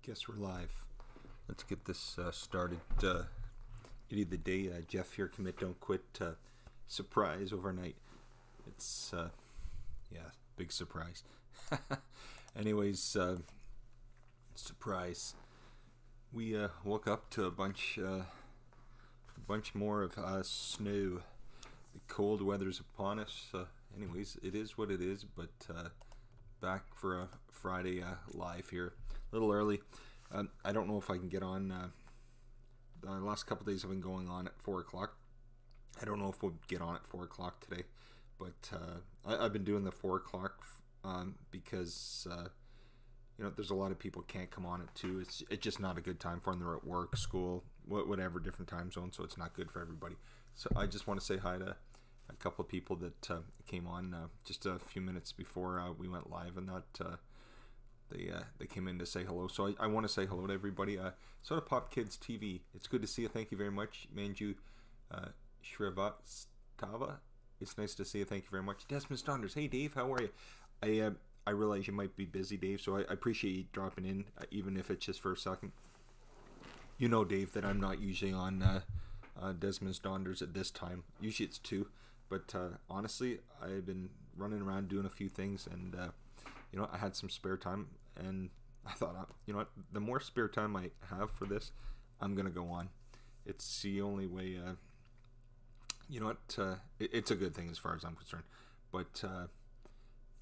Guess we're live. Let's get this started. Idiot of the day, Jeff here, commit, don't quit. Surprise overnight. It's, yeah, big surprise. Anyways, surprise. We woke up to a bunch more of snow. The cold weather's upon us. Anyways, it is what it is, but back for a Friday live here. A little early. I don't know if I can get on. The last couple days have been going on at 4 o'clock. I don't know if we'll get on at 4 o'clock today, but I've been doing the 4 o'clock because there's a lot of people can't come on at 2. It's just not a good time for them. They're at work, school, whatever, different time zones, so it's not good for everybody. So I just want to say hi to a couple of people that came on just a few minutes before we went live, and that they came in to say hello. So I want to say hello to everybody. Soda Pop Kids TV, it's good to see you. Thank you very much. Manju Shrivastava, it's nice to see you. Thank you very much. Desmond Saunders, hey Dave, how are you? I realize you might be busy, Dave, so I appreciate you dropping in, even if it's just for a second. You know, Dave, that I'm not usually on Desmond Saunders at this time. Usually it's 2, but honestly, I've been running around doing a few things, and I had some spare time, and I thought, the more spare time I have for this, I'm gonna go on. It's the only way. It's a good thing as far as I'm concerned. But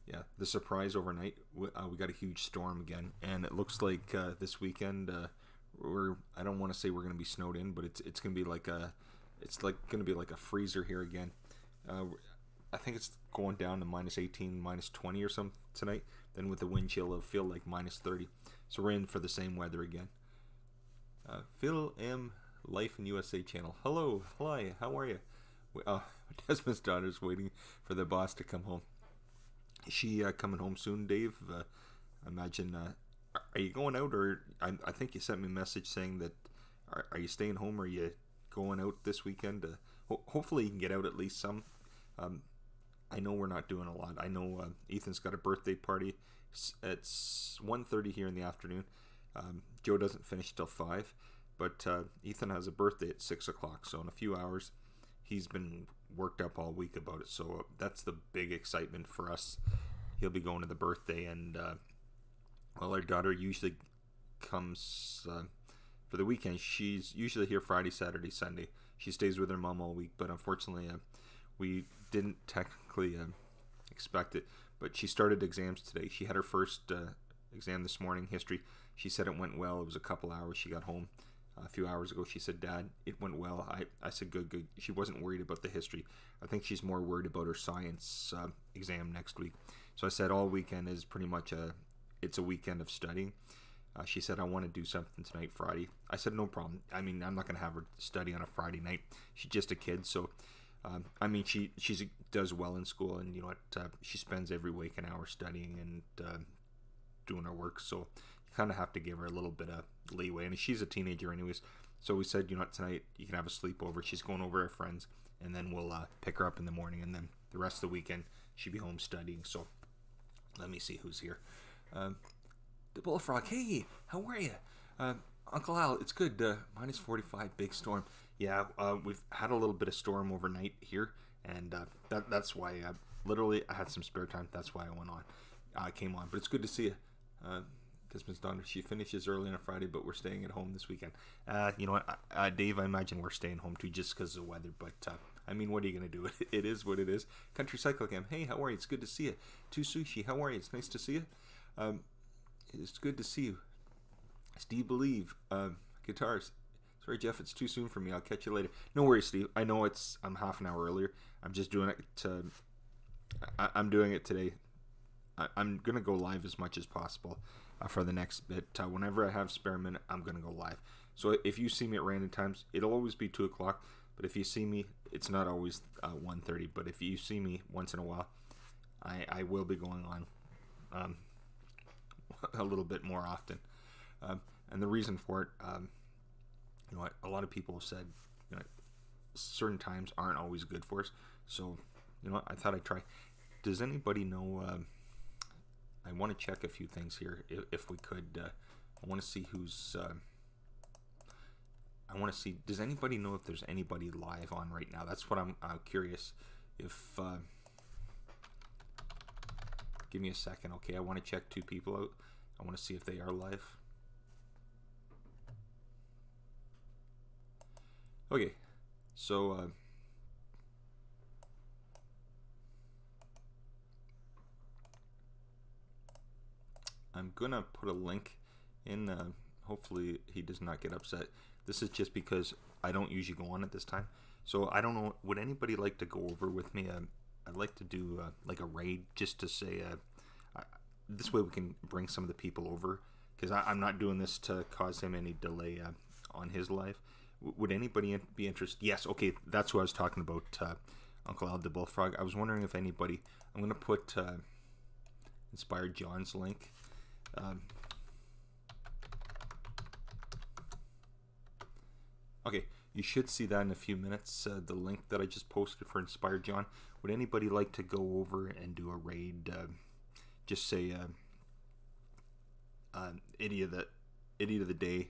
yeah, the surprise overnight, we got a huge storm again, and it looks like this weekend I don't want to say we're gonna be snowed in, but it's gonna be like a freezer here again. I think it's going down to -18, -20 or something tonight. Then with the wind chill, it'll feel like -30. So we're in for the same weather again. Phil M. Life in USA channel. Hello, hi, how are you? Desmond's daughter's waiting for the boss to come home. Is she coming home soon, Dave? Imagine. Are you going out, or I think you sent me a message saying that. Are you staying home, or are you going out this weekend? Hopefully you can get out at least some. I know we're not doing a lot. I know Ethan's got a birthday party. It's 1:30 here in the afternoon. Joe doesn't finish till 5, but Ethan has a birthday at 6 o'clock. So in a few hours, he's been worked up all week about it. So that's the big excitement for us. He'll be going to the birthday, and our daughter usually comes for the weekend. She's usually here Friday, Saturday, Sunday. She stays with her mom all week, but unfortunately, we didn't technically expect it, but she started exams today. She had her first exam this morning, history. She said it went well. It was a couple hours. She got home a few hours ago. She said, Dad, it went well. I said, good. She wasn't worried about the history. I think she's more worried about her science exam next week. So I said all weekend is pretty much it's a weekend of studying. She said, I want to do something tonight, Friday. I said, no problem. I mean, I'm not going to have her study on a Friday night. She's just a kid, so she does well in school, and she spends every week an hour studying and doing her work, so you kind of have to give her a little bit of leeway, and she's a teenager anyways. So we said, tonight you can have a sleepover. She's going over her friends, and then we'll pick her up in the morning, and then the rest of the weekend she'll be home studying. So let me see who's here. The Bullfrog, hey, how are you? Uncle Al, it's good. -45, big storm. Yeah, we've had a little bit of storm overnight here, and that's why literally I had some spare time. That's why I came on. But it's good to see you. Desmond's daughter, she finishes early on a Friday, but we're staying at home this weekend. You know what, Dave, I imagine we're staying home too, just because of the weather. But I mean, what are you gonna do? It is what it is. Country Cycle Cam, hey, how are you? It's good to see you. To Sushi, how are you? It's nice to see you. It's good to see you. Steve Believe, guitars. Sorry, Jeff, it's too soon for me. I'll catch you later. No worries, Steve. I know I'm half an hour earlier. I'm just doing it I'm doing it today. I'm going to go live as much as possible for the next bit. Whenever I have spare minute, I'm going to go live. So if you see me at random times, it'll always be 2 o'clock. But if you see me, it's not always 1:30. But if you see me once in a while, I will be going on a little bit more often. And the reason for it, a lot of people have said, certain times aren't always good for us. So, I thought I'd try. Does anybody know I want to check a few things here, if we could, I want to see who's... I want to see... Does anybody know if there's anybody live on right now? That's what I'm curious. If... give me a second. Okay, I want to check 2 people out. I want to see if they are live. Okay, so... I'm gonna put a link in. Hopefully he does not get upset. This is just because I don't usually go on at this time. So I don't know. Would anybody like to go over with me? I'd like to do like a raid just to say. This way we can bring some of the people over, because I'm not doing this to cause him any delay on his live. Would anybody be interested? Yes. Okay, that's what I was talking about. Uncle Al the Bullfrog. I was wondering if anybody. I'm gonna put Inspired John's link. Okay, you should see that in a few minutes, the link that I just posted for Inspired John. Would anybody like to go over and do a raid? Just say idiot of the day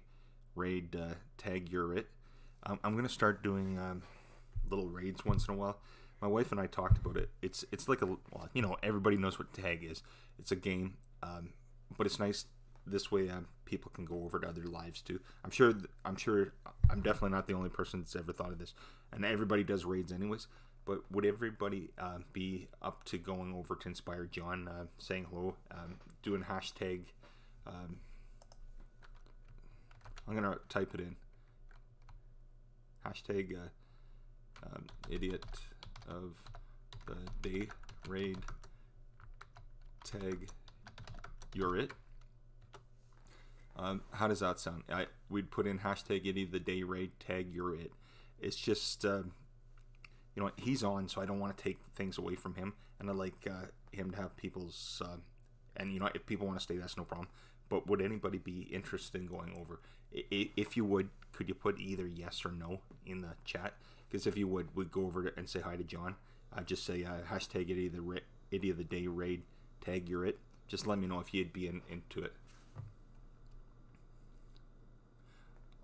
raid, tag you're it. I'm gonna start doing little raids once in a while. My wife and I talked about it. It's like a, well, you know, everybody knows what tag is. It's a game. But it's nice this way. People can go over to other lives too. I'm sure. I'm definitely not the only person that's ever thought of this, and everybody does raids anyways. But would everybody be up to going over to Inspired John, saying hello, doing hashtag? I'm gonna type it in. Hashtag idiot of the day raid, tag you're it. How does that sound? We'd put in hashtag idiot of the day raid, tag you're it. It's just you know, he's on, so I don't want to take things away from him, and I like him to have people's and you know, if people want to stay, that's no problem. But would anybody be interested in going over? If you would, could you put either yes or no in the chat? Because if you would, we'd go over and say hi to John. Just say hashtag idiot of the day raid, tag you're it. Just let me know if you'd be into it.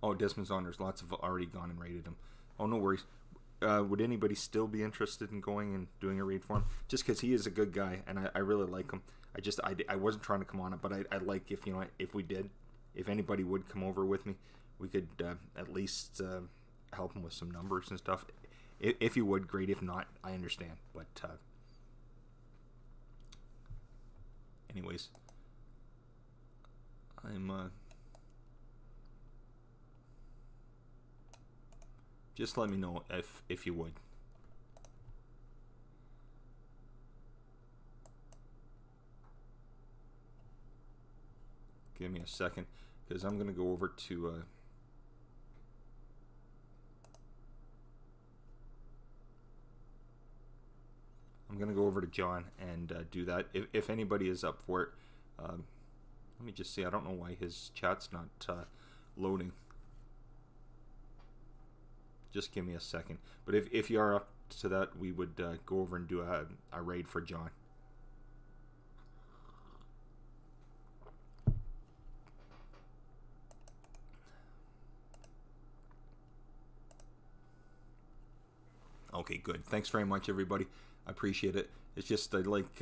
Oh, Desmond's on. There's lots of already gone and raided him. Oh, no worries. Would anybody still be interested in going and doing a raid for him? Just because he is a good guy and I really like him. I wasn't trying to come on it, but I like if, you know, if we did, if anybody would come over with me, we could at least help him with some numbers and stuff. If you would, great. If not, I understand. But anyways, I'm just let me know if you would. Give me a second, because I'm going to go over to John and do that. If anybody is up for it, let me just see. I don't know why his chat's not loading. Just give me a second. But if you are up to that, we would go over and do a raid for John. Okay, good. Thanks very much, everybody. I appreciate it. It's just I like...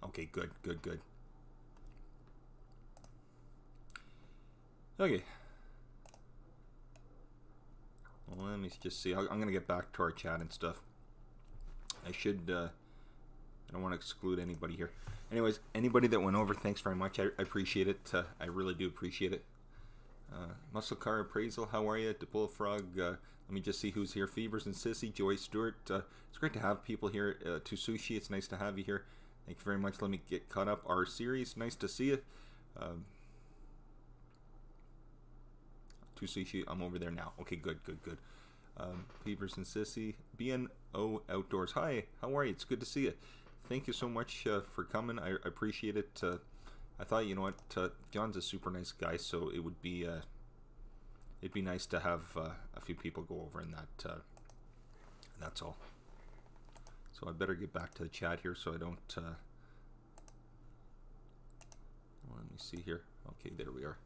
Okay, good. Okay. Well, let me just see. I'm going to get back to our chat and stuff. I should... I don't want to exclude anybody here. Anyways, anybody that went over, thanks very much. I appreciate it. I really do appreciate it. Muscle Car Appraisal, how are you? The Bullfrog, let me just see who's here. Fevers and Sissy, Joy Stewart. It's great to have people here. To Sushi, it's nice to have you here. Thank you very much. Let me get caught up. Our series, nice to see you. To Sushi, I'm over there now. Okay, good. Fevers and Sissy, BNO Outdoors. Hi, how are you? It's good to see you. Thank you so much for coming. I appreciate it. I thought, you know what, John's a super nice guy, so it would be it'd be nice to have a few people go over in that. That's all. So I better get back to the chat here so I don't me see here. Okay, there we are.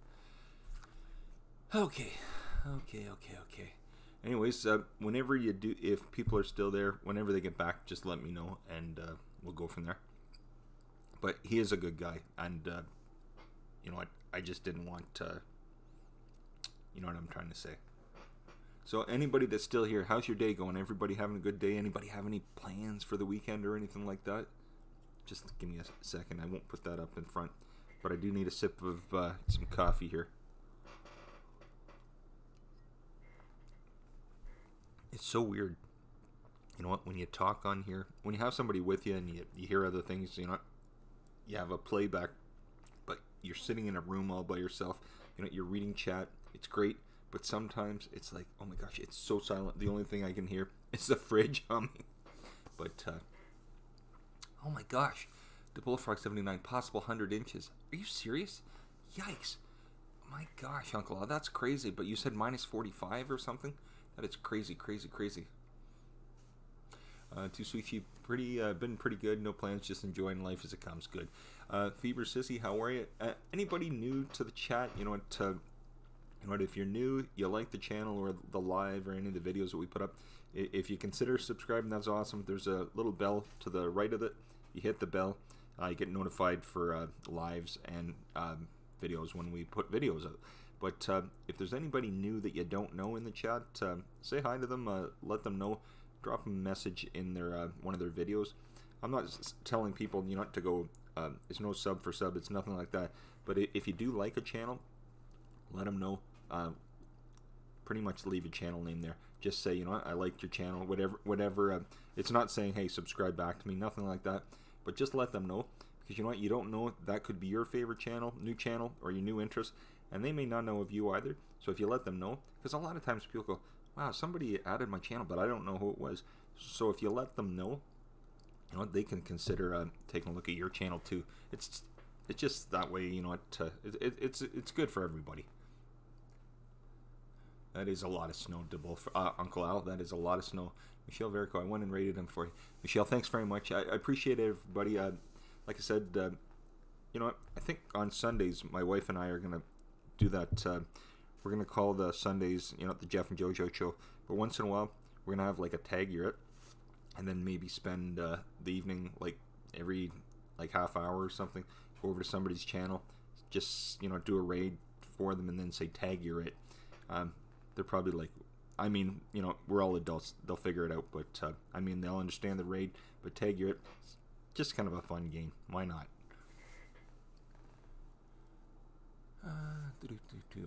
Okay. Anyways, whenever you do, if people are still there, whenever they get back, just let me know, and we'll go from there. But he is a good guy, and you know what? I just didn't want you know what I'm trying to say. So anybody that's still here, how's your day going? Everybody having a good day? Anybody have any plans for the weekend or anything like that? Just give me a second. I won't put that up in front, but I do need a sip of some coffee here. It's so weird. You know what? When you talk on here, when you have somebody with you and you hear other things, you know, you have a playback, but you're sitting in a room all by yourself. You know, you're reading chat. It's great, but sometimes it's like, oh my gosh, it's so silent. The only thing I can hear is the fridge humming. But oh my gosh, the Bullfrog 79 possible 100 inches. Are you serious? Yikes! My gosh, Uncle Al, that's crazy. But you said minus 45 or something. That is crazy. To Sushi, been pretty good. No plans, just enjoying life as it comes. Good. Fever Sissy, how are you? Anybody new to the chat? You know what? If you're new, you like the channel or the live or any of the videos that we put up, if you consider subscribing, that's awesome. There's a little bell to the right of it. You hit the bell, you get notified for lives and videos when we put videos out. But if there's anybody new that you don't know in the chat, say hi to them. Let them know. Drop them a message in their one of their videos. I'm not telling people to go. It's no sub for sub. It's nothing like that. But if you do like a channel, let them know. Pretty much leave a channel name there. Just say, I liked your channel. Whatever. It's not saying, hey, subscribe back to me. Nothing like that. But just let them know, because you know what? You don't know, that could be your favorite channel, new channel, or your new interest. And they may not know of you either. So if you let them know, because a lot of times people go, wow, somebody added my channel, but I don't know who it was. So if you let them know, they can consider taking a look at your channel too. It's just that way, it's good for everybody. That is a lot of snow, Uncle Al. That is a lot of snow. Michelle Verico, I went and rated him for you. Michelle, thanks very much. I appreciate everybody. Like I said, I think on Sundays, my wife and I are going to do that. We're going to call the Sundays, the Jeff and JoJo show. But once in a while, we're going to have like a tag year it, and then maybe spend the evening, like every half hour or something, go over to somebody's channel, just, do a raid for them and then say tag year it. They're probably like, we're all adults. They'll figure it out. But, they'll understand the raid. But tag year it, just kind of a fun game. Why not?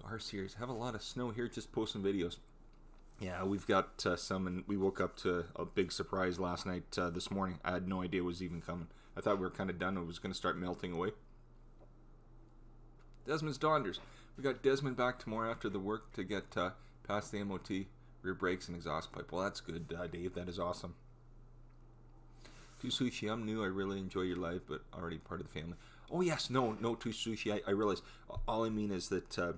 Our series have a lot of snow here, just posting videos. Yeah, we've got some, and we woke up to a big surprise last night, this morning. I had no idea it was even coming. I thought we were kind of done. It was going to start melting away. Desmond's Donders. We got Desmond back tomorrow after the work to get past the MOT, rear brakes, and exhaust pipe. Well, that's good, Dave. That is awesome. To Sushi, I'm new. I really enjoy your live, but already part of the family. Oh, yes. No, To Sushi, I realize. All I mean is that,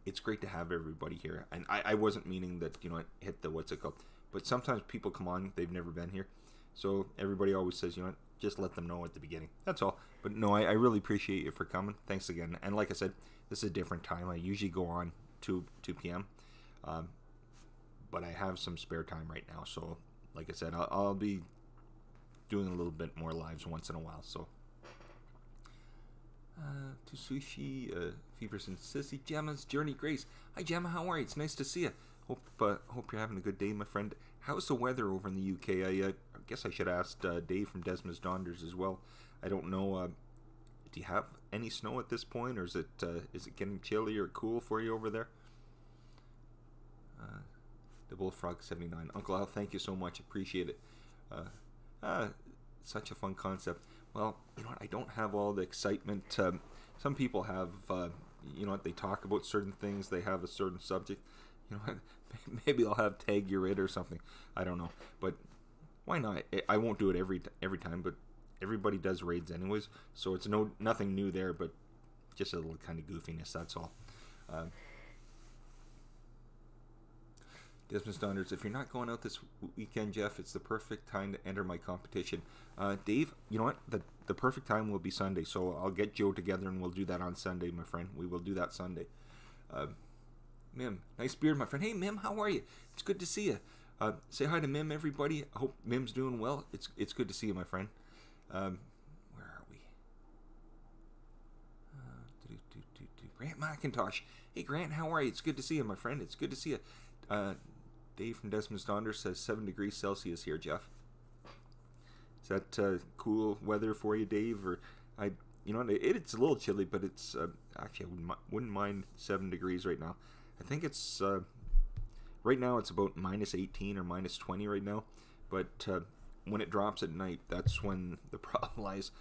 it's great to have everybody here. And I wasn't meaning that, hit the, what's it called. But sometimes people come on, they've never been here. So everybody always says, just let them know at the beginning. That's all. But no, I really appreciate you for coming. Thanks again. And like I said, this is a different time. I usually go on 2 p.m. But I have some spare time right now. So, like I said, I'll be doing a little bit more lives once in a while. So, To Sushi, Feverson, Sissy, Gemma's Journey Grace. Hi, Gemma. How are you? It's nice to see you. Hope you're having a good day, my friend. How's the weather over in the UK? I guess I should ask Dave from Desmond's Donders as well. I don't know. Do you have any snow at this point, or is it getting chilly or cool for you over there? The Bullfrog 79. Uncle Al, thank you so much. Appreciate it. Such a fun concept. Well, I don't have all the excitement. Some people have, they talk about certain things. They have a certain subject. Maybe I'll have tag your it or something. I don't know. But why not? I won't do it every time, but everybody does raids anyways. So it's nothing new there, but just a little kind of goofiness, that's all. Desmond Saunders, if you're not going out this weekend, Jeff, it's the perfect time to enter my competition. Dave, you know what? The perfect time will be Sunday, so I'll get Joe together and we'll do that on Sunday, my friend. We will do that Sunday. Mim, nice beard, my friend. Hey, Mim, how are you? It's good to see you. Say hi to Mim, everybody. I hope Mim's doing well. It's good to see you, my friend. Where are we? Grant McIntosh. Hey, Grant, how are you? It's good to see you, my friend. It's good to see you. Dave from Desmond Saunders says 7 degrees Celsius here, Jeff. Is that cool weather for you, Dave? Or it's a little chilly, but it's actually I wouldn't mind 7 degrees right now. I think it's right now it's about minus 18 or minus 20 right now, but when it drops at night, that's when the problem lies.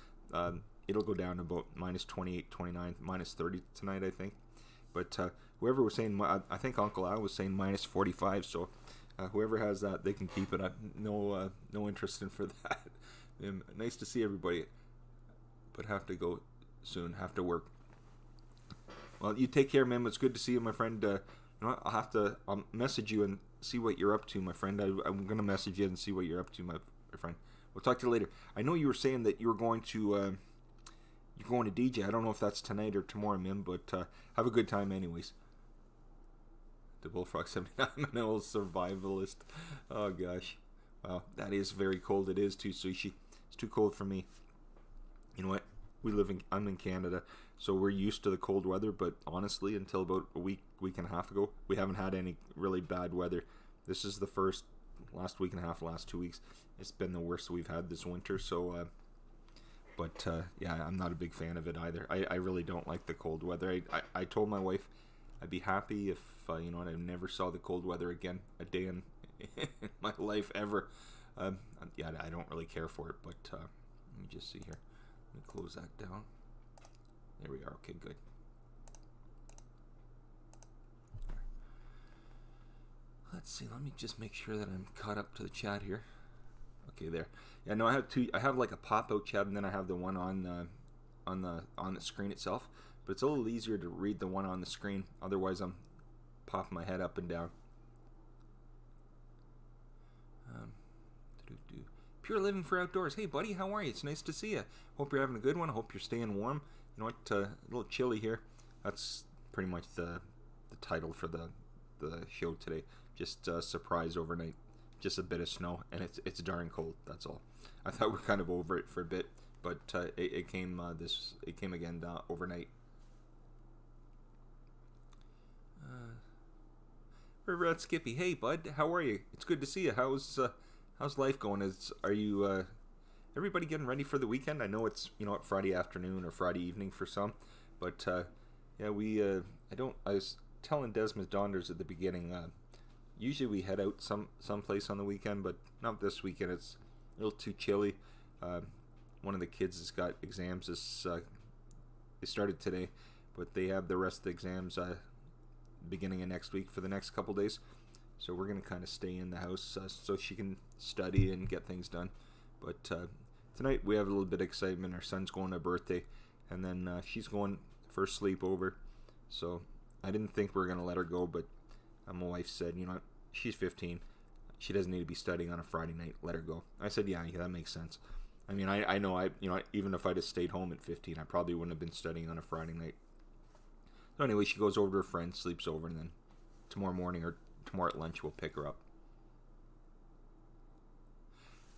It'll go down to about minus 28, 29, minus 30 tonight, I think. But whoever was saying, I think Uncle Al was saying minus 45, so whoever has that, they can keep it. I no interest in for that. Nice to see everybody, but have to go soon. Have to work. Well, you take care, man. It's good to see you, my friend. I'll message you and see what you're up to, my friend. I'm gonna message you and see what you're up to, my friend. We'll talk to you later. I know you were saying that you were going to you're going to DJ. I don't know if that's tonight or tomorrow, Mim, but have a good time anyways. The Bullfrog 79, I'm an old survivalist. Oh gosh. Wow, that is very cold. It is too, Sushi. It's too cold for me. You know what? I'm in Canada, so we're used to the cold weather, but honestly, until about a week and a half ago, we haven't had any really bad weather. This is the last week and a half, last 2 weeks. It's been the worst we've had this winter, so yeah, I'm not a big fan of it either. I really don't like the cold weather. I told my wife I'd be happy if, I never saw the cold weather again a day in my life ever. Yeah, I don't really care for it, but let me just see here. Let me close that down. There we are. Okay, good. Let's see. Let me just make sure that I'm caught up to the chat here. Okay, there. Yeah, no, I have two. I have like a pop-out chat, and then I have the one on the screen itself. But it's a little easier to read the one on the screen. Otherwise, I'm popping my head up and down. Pure living for outdoors. Hey, buddy, how are you? It's nice to see you. Hope you're having a good one. I hope you're staying warm. You know what? A little chilly here. That's pretty much the title for the show today. Just surprise overnight. Just a bit of snow, and it's darn cold. That's all. I thought we were kind of over it for a bit, but it came again overnight. Red Skippy, hey bud, how are you? It's good to see you. How's life going? Are you everybody getting ready for the weekend? I know it's Friday afternoon or Friday evening for some, but yeah, I was telling Desmond Saunders at the beginning. Usually we head out someplace on the weekend, but not this weekend. It's a little too chilly. One of the kids has got exams. They started today, but they have the rest of the exams beginning of next week for the next couple days. So we're going to kind of stay in the house so she can study and get things done. But tonight we have a little bit of excitement. Our son's going to a birthday, and then she's going for a sleepover. So I didn't think we were going to let her go, but my wife said, she's 15. She doesn't need to be studying on a Friday night. Let her go. I said, yeah, that makes sense. I mean, I know even if I'd have stayed home at 15, I probably wouldn't have been studying on a Friday night. So anyway, she goes over to her friend, sleeps over, and then tomorrow morning or tomorrow at lunch we'll pick her up.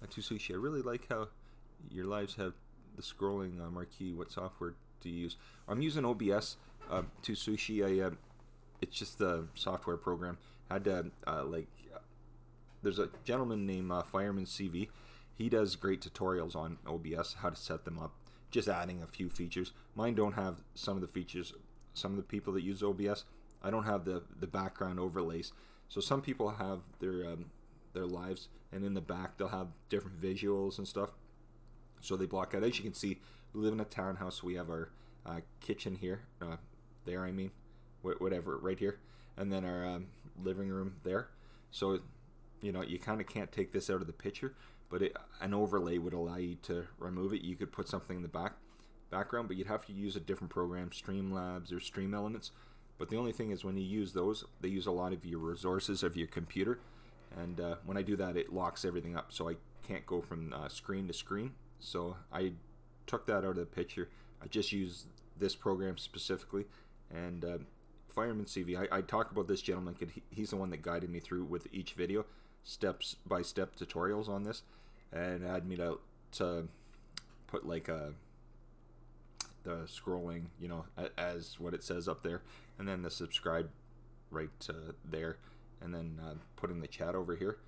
To Sushi, I really like how your lives have the scrolling marquee. What software do you use? I'm using OBS. To Sushi, it's just a software program. Had to there's a gentleman named Fireman CV. He does great tutorials on OBS, how to set them up. Just adding a few features. Mine don't have some of the features. Some of the people that use OBS, I don't have the background overlays. So some people have their lives, and in the back they'll have different visuals and stuff. So they block out. As you can see, we live in a townhouse. We have our kitchen here, there I mean, whatever, right here, and then our living room there. So you kind of can't take this out of the picture, but an overlay would allow you to remove it. You could put something in the background, but you'd have to use a different program, Streamlabs or Stream Elements. But the only thing is when you use those, they use a lot of your resources of your computer. And when I do that, it locks everything up. So I can't go from screen to screen. So I took that out of the picture. I just used this program specifically. And Fireman CV, I talk about this gentleman because he's the one that guided me through with each video, steps by step tutorials on this, and had me to put like the scrolling, you know, as what it says up there, and then the subscribe right there, and then put in the chat over here.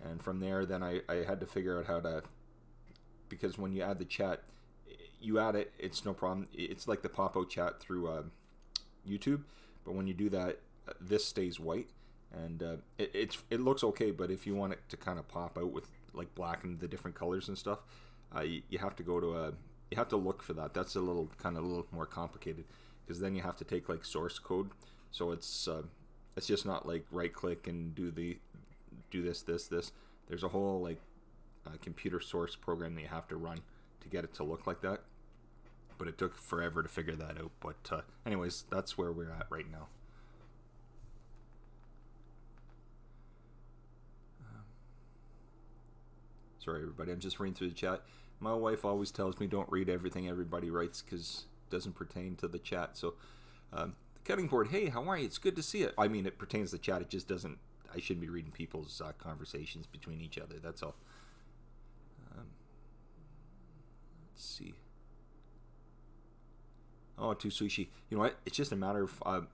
And from there, then I had to figure out how to, because when you add the chat, you add it, it's no problem. It's like the pop-out chat through YouTube, but when you do that, this stays white, and it looks okay. But if you want it to kind of pop out with like black and the different colors and stuff, you have to go to you have to look for that. That's a little more complicated, because then you have to take like source code. So it's just not like right click and do this. There's a whole like computer source program that you have to run to get it to look like that. But it took forever to figure that out. But anyways, that's where we're at right now. Sorry everybody, I'm just reading through the chat. My wife always tells me don't read everything everybody writes because it doesn't pertain to the chat. So the cutting board, hey, how are you? It's good to see it. I mean, it pertains to the chat. It just doesn't. I shouldn't be reading people's conversations between each other. That's all. Let's see. Oh, to sushi. You know what? It's just a matter of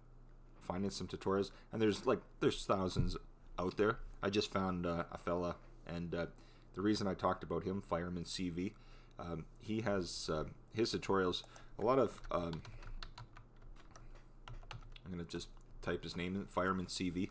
finding some tutorials, and there's thousands out there. I just found a fella, and the reason I talked about him, Fireman CV, he has his tutorials. A lot of I'm gonna just type his name in, Fireman CV,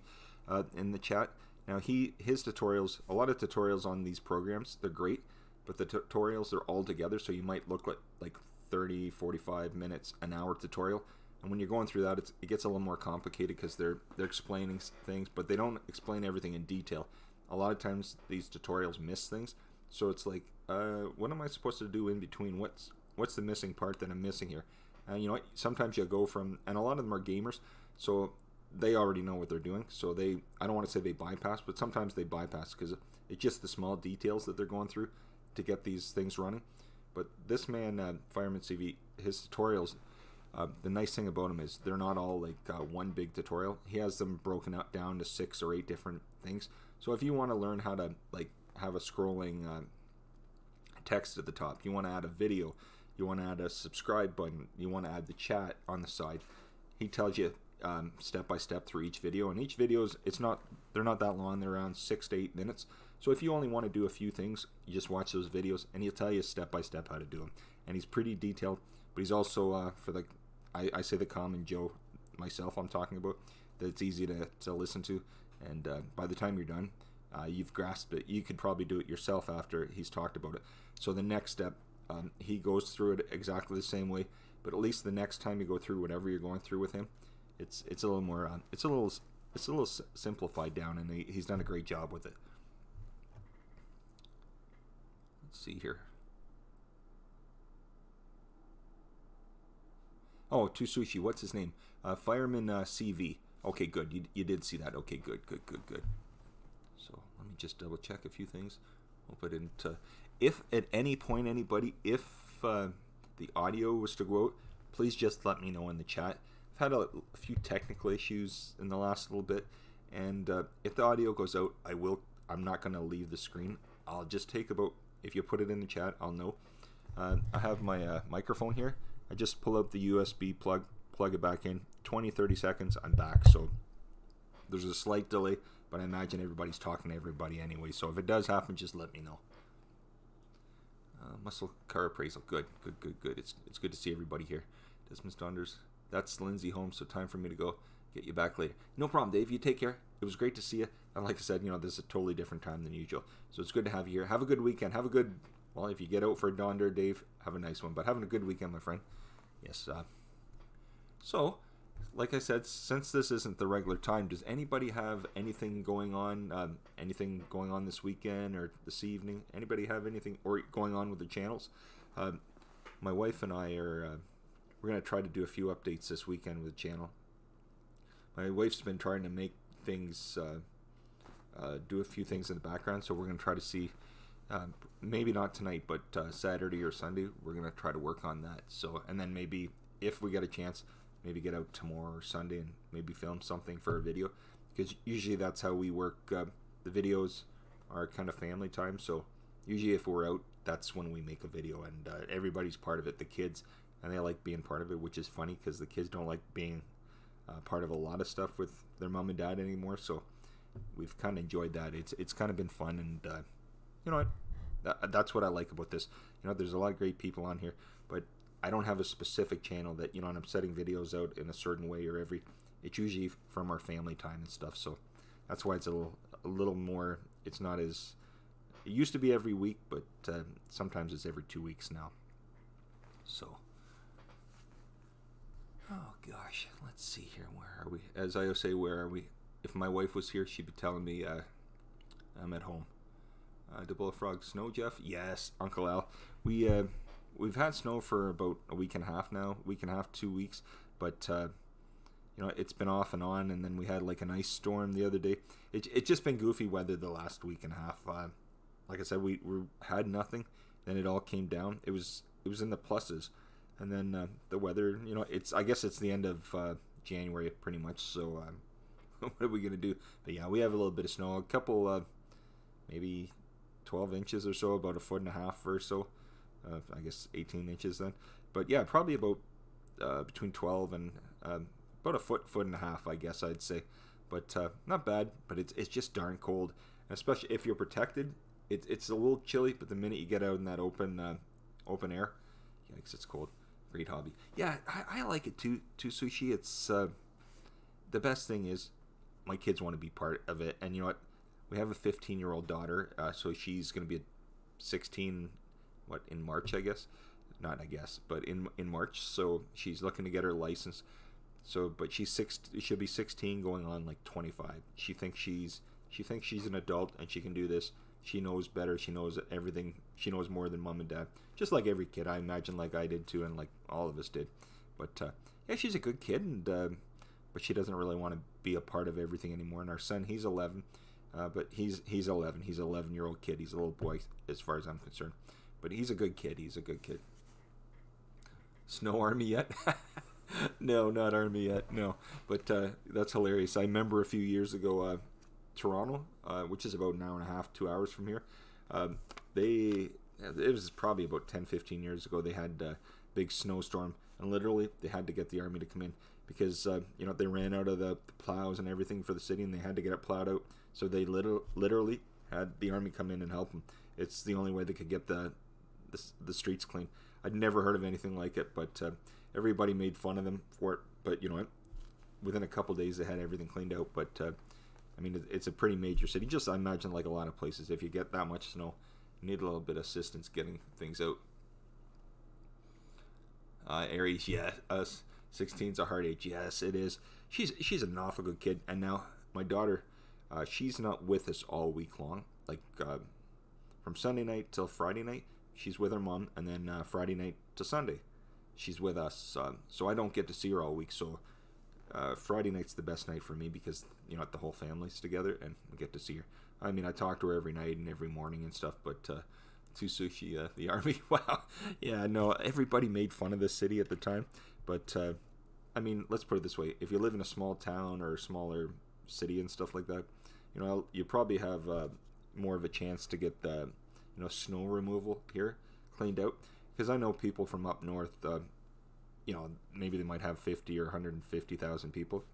in the chat. Now his tutorials, a lot of tutorials on these programs, they're great, but the tutorials are all together, so you might look like 30, 45 minutes, an hour tutorial, and when you're going through that, it gets a little more complicated because they're explaining things, but they don't explain everything in detail. A lot of times these tutorials miss things, so it's like, what am I supposed to do in between? What's the missing part that I'm missing here? And you know what? Sometimes you go from, and a lot of them are gamers, so they already know what they're doing. So I don't want to say they bypass, but sometimes they bypass because it's just the small details that they're going through to get these things running. But this man, Fireman CV, his tutorials, the nice thing about them is they're not all like one big tutorial. He has them broken up down to 6 or 8 different things. So if you want to learn how to like have a scrolling text at the top, you want to add a video, you want to add a subscribe button, you want to add the chat on the side, he tells you step by step through each video. And each videos, they're not that long. They're around 6 to 8 minutes. So if you only want to do a few things, you just watch those videos, and he'll tell you step by step how to do them. And he's pretty detailed, but he's also for the I say the common Joe myself I'm talking about, that it's easy to listen to. And by the time you're done, you've grasped it. You could probably do it yourself after he's talked about it. So the next step, he goes through it exactly the same way, but at least the next time you go through whatever you're going through with him, it's a little more it's a little simplified down, and he's done a great job with it. Let's see here. Oh, to sushi, what's his name? Fireman CV. Okay, good. You did see that. Okay, good. So let me just double check a few things. Hope I didn't. If at any point anybody, if the audio was to go out, please just let me know in the chat. I've had a few technical issues in the last little bit, and if the audio goes out, I'm not going to leave the screen. I'll just take about, if you put it in the chat, I'll know. I have my microphone here. I just pull out the USB plug it back in, 20-30 seconds, I'm back. So there's a slight delay, but I imagine everybody's talking to everybody anyway, so if it does happen, just let me know. Muscle car appraisal, good. It's good to see everybody here. Desmond Donders, that's Lindsay home, so time for me to go. Get you back later. No problem, Dave, you take care. It was great to see you, and like I said, you know, this is a totally different time than usual, so it's good to have you here. Have a good weekend. Have a good, well, if you get out for a Donder, Dave, have a nice one, but having a good weekend, my friend. Yes, so, like I said, since this isn't the regular time, does anybody have anything going on? Anything going on this weekend or this evening? Anybody have anything or going on with the channels? My wife and I are we're gonna try to do a few updates this weekend with the channel. my wife's been trying to make things, do a few things in the background, so we're going to try to see, maybe not tonight, but Saturday or Sunday, we're going to try to work on that. So, and then maybe if we get a chance, maybe get out tomorrow or Sunday and maybe film something for a video, because usually that's how we work. The videos are kind of family time, so usually if we're out, that's when we make a video, and everybody's part of it, the kids, and they like being part of it, which is funny because the kids don't like being part of a lot of stuff with their mom and dad anymore, so we've kind of enjoyed that. It's kind of been fun, and you know what, that's what I like about this. You know, there's a lot of great people on here, but I don't have a specific channel that, you know, and I'm setting videos out in a certain way, or it's usually from our family time and stuff, so that's why it's a little more, it's not as, it used to be every week, but sometimes it's every 2 weeks now. So, oh gosh, let's see here, where are we? As I always say, where are we? If my wife was here, she'd be telling me I'm at home. The Bullfrog snow, Jeff? Yes, Uncle Al. We've had snow for about a week and a half now, 2 weeks, but you know, it's been off and on, and then we had like an ice storm the other day. It's just been goofy weather the last week and a half. Like I said, we had nothing, then it all came down. It was in the pluses, and then the weather, you know, I guess it's the end of January pretty much, so what are we gonna do? But yeah, we have a little bit of snow, a couple maybe 12 inches or so, about 1.5 feet or so. I guess 18 inches then. But yeah, probably about between 12 and about 1.5 feet, I guess I'd say. But not bad, but it's just darn cold. And especially if you're protected, it's a little chilly, but the minute you get out in that open air, yikes, it's cold. Great hobby. Yeah, I like it too, Sushi. It's the best thing is my kids want to be part of it. And you know what? We have a 15-year-old daughter, so she's going to be 16, in March, I guess? Not I guess, but in March. So she's looking to get her license. So, but she'll be 16 going on like 25. She thinks she's an adult and she can do this. She knows better. She knows everything. She knows more than mom and dad. Just like every kid, I imagine, like I did too, and like all of us did. But yeah, she's a good kid, and but she doesn't really want to be a part of everything anymore. And our son, he's 11. But he's 11. He's an 11-year-old kid. He's a little boy as far as I'm concerned. But he's a good kid. He's a good kid. Snow Army yet? No, not Army yet. No. But that's hilarious. I remember a few years ago, Toronto, which is about an hour and a half, 2 hours from here. It was probably about 10, 15 years ago. They had a big snowstorm, and literally they had to get the army to come in because you know, they ran out of the plows and everything for the city, and they had to get it plowed out. So they literally had the army come in and help them. It's the only way they could get the streets clean. I'd never heard of anything like it, but everybody made fun of them for it. But you know what? Within a couple days, they had everything cleaned out. But I mean, it's a pretty major city. Just I imagine, like a lot of places, if you get that much snow, you need a little bit of assistance getting things out. Aries, yeah, us 16's a hard age. Yes, it is. She's an awful good kid, and now my daughter, she's not with us all week long. Like from Sunday night till Friday night, she's with her mom, and then Friday night to Sunday, she's with us. So I don't get to see her all week. So Friday night's the best night for me because, you know, the whole family's together and we get to see her. I mean, I talk to her every night and every morning and stuff, but to Sushi, the army, wow. Yeah, no, everybody made fun of this city at the time, but I mean, let's put it this way. If you live in a small town or a smaller city and stuff like that, you know, you probably have more of a chance to get the, you know, snow removal here cleaned out, because I know people from up north, you know, maybe they might have 50 or 150,000 people.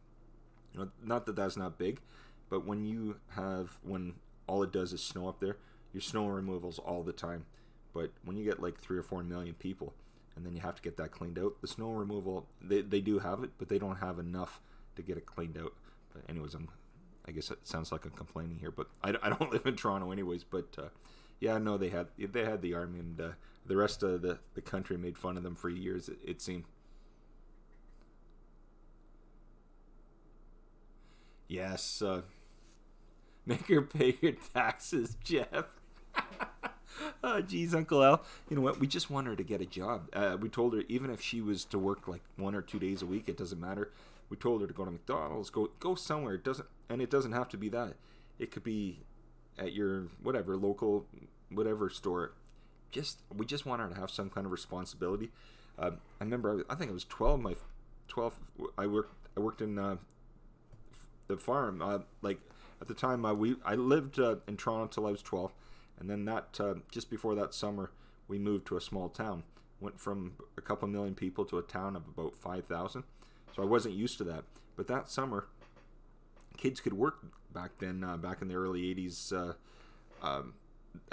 You know, not that that's not big, but when all it does is snow up there, your snow removals all the time. But when you get like 3 or 4 million people, and then you have to get that cleaned out, the snow removal, they do have it, but they don't have enough to get it cleaned out. But anyways, I guess it sounds like I'm complaining here, but I don't live in Toronto anyways. But yeah, no, they had the army, and the rest of the country made fun of them for years, it seemed. Yes, make her pay your taxes, Jeff. Oh, geez, Uncle Al. You know what? We just want her to get a job. We told her even if she was to work like 1 or 2 days a week, it doesn't matter. We told her to go to McDonald's, go somewhere. It doesn't have to be that. It could be at your whatever local whatever store. We just want her to have some kind of responsibility. I remember I think I was 12. My 12. I worked in the farm. Like at the time, I lived in Toronto until I was 12, and then that just before that summer, we moved to a small town. Went from a couple million people to a town of about 5,000. So I wasn't used to that. But that summer, kids could work back then. Back in the early 80s,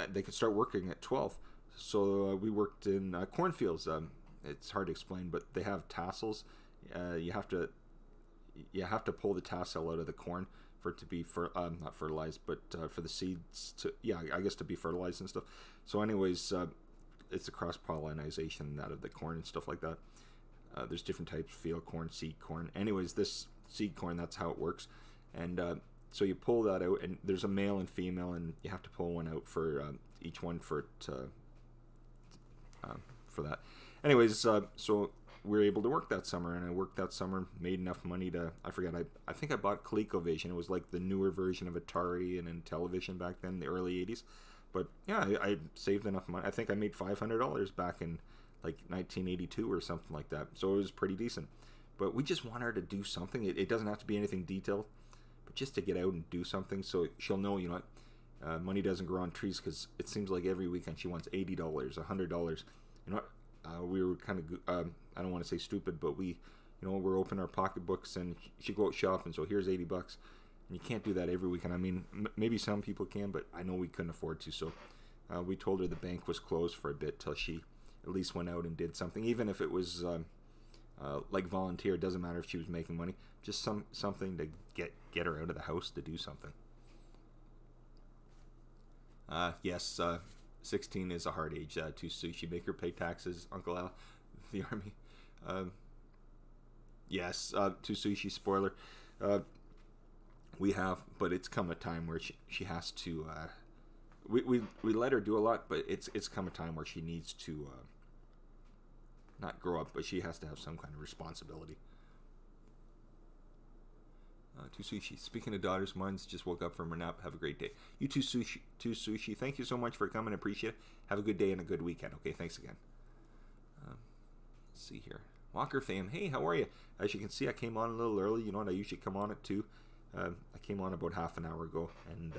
they could start working at 12. So we worked in cornfields. It's hard to explain, but they have tassels. You have to pull the tassel out of the corn for it to be not fertilized, but for the seeds to I guess to be fertilized and stuff. So anyways, it's the cross pollination out of the corn and stuff like that. There's different types: field corn, seed corn. Anyways, this seed corn, that's how it works. And so you pull that out, and there's a male and female, and you have to pull one out for each one for that. Anyways, so we were able to work that summer, and I worked that summer, made enough money to, I think I bought ColecoVision. It was like the newer version of Atari and Intellivision back then, in the early 80s. But yeah, I saved enough money. I think I made $500 back in like 1982 or something like that. So it was pretty decent. But we just want her to do something. It doesn't have to be anything detailed, but just to get out and do something so she'll know, money doesn't grow on trees, because it seems like every weekend she wants $80, $100. You know what? We were kind of, I don't want to say stupid, but we're opening our pocketbooks and she go out shopping, so here's $80. And you can't do that every weekend. I mean, maybe some people can, but I know we couldn't afford to. So we told her the bank was closed for a bit till she at least went out and did something, even if it was like volunteer. It doesn't matter if she was making money, just something to get her out of the house to do something. Yes, 16 is a hard age to sushi. Make her pay taxes, Uncle Al, the army. Yes, to sushi, spoiler. We have, but it's come a time where she has to. We let her do a lot, but it's come a time where she needs to not grow up, but she has to have some kind of responsibility. To sushi. Speaking of daughters, mine's just woke up from her nap. Have a great day. You too, sushi. Thank you so much for coming. Appreciate it. Have a good day and a good weekend. Okay, thanks again. Let's see here. Walker fam. Hey, how are you? As you can see, I came on a little early. You know what? I usually come on at 2. I came on about half an hour ago, and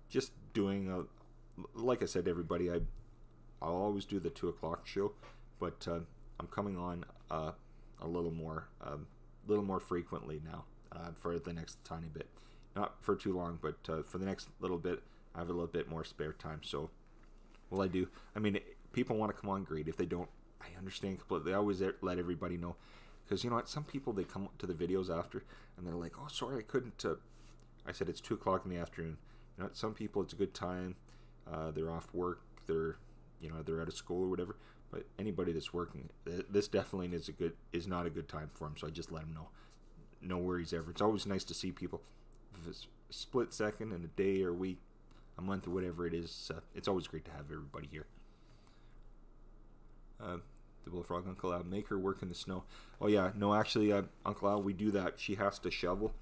just doing like I said to everybody, I'll always do the 2 o'clock show, but I'm coming on a little more frequently now. For the next tiny bit, not for too long, but for the next little bit, I have a little bit more spare time. So, well, I do. I mean, people want to come on, great. If they don't, I understand completely. I always let everybody know, because you know what? Some people, they come to the videos after and they're like, "Oh, sorry, I couldn't." I said it's 2 o'clock in the afternoon. You know what? Some people, it's a good time. They're off work. They're out of school or whatever. But anybody that's working, this definitely is not a good time for them. So I just let them know. No worries ever. It's always nice to see people. If it's a split second in a day or a week, a month or whatever it is, it's always great to have everybody here. The Bullfrog, Uncle Al, make her work in the snow. Oh yeah, no, actually, Uncle Al, we do that. She has to shovel.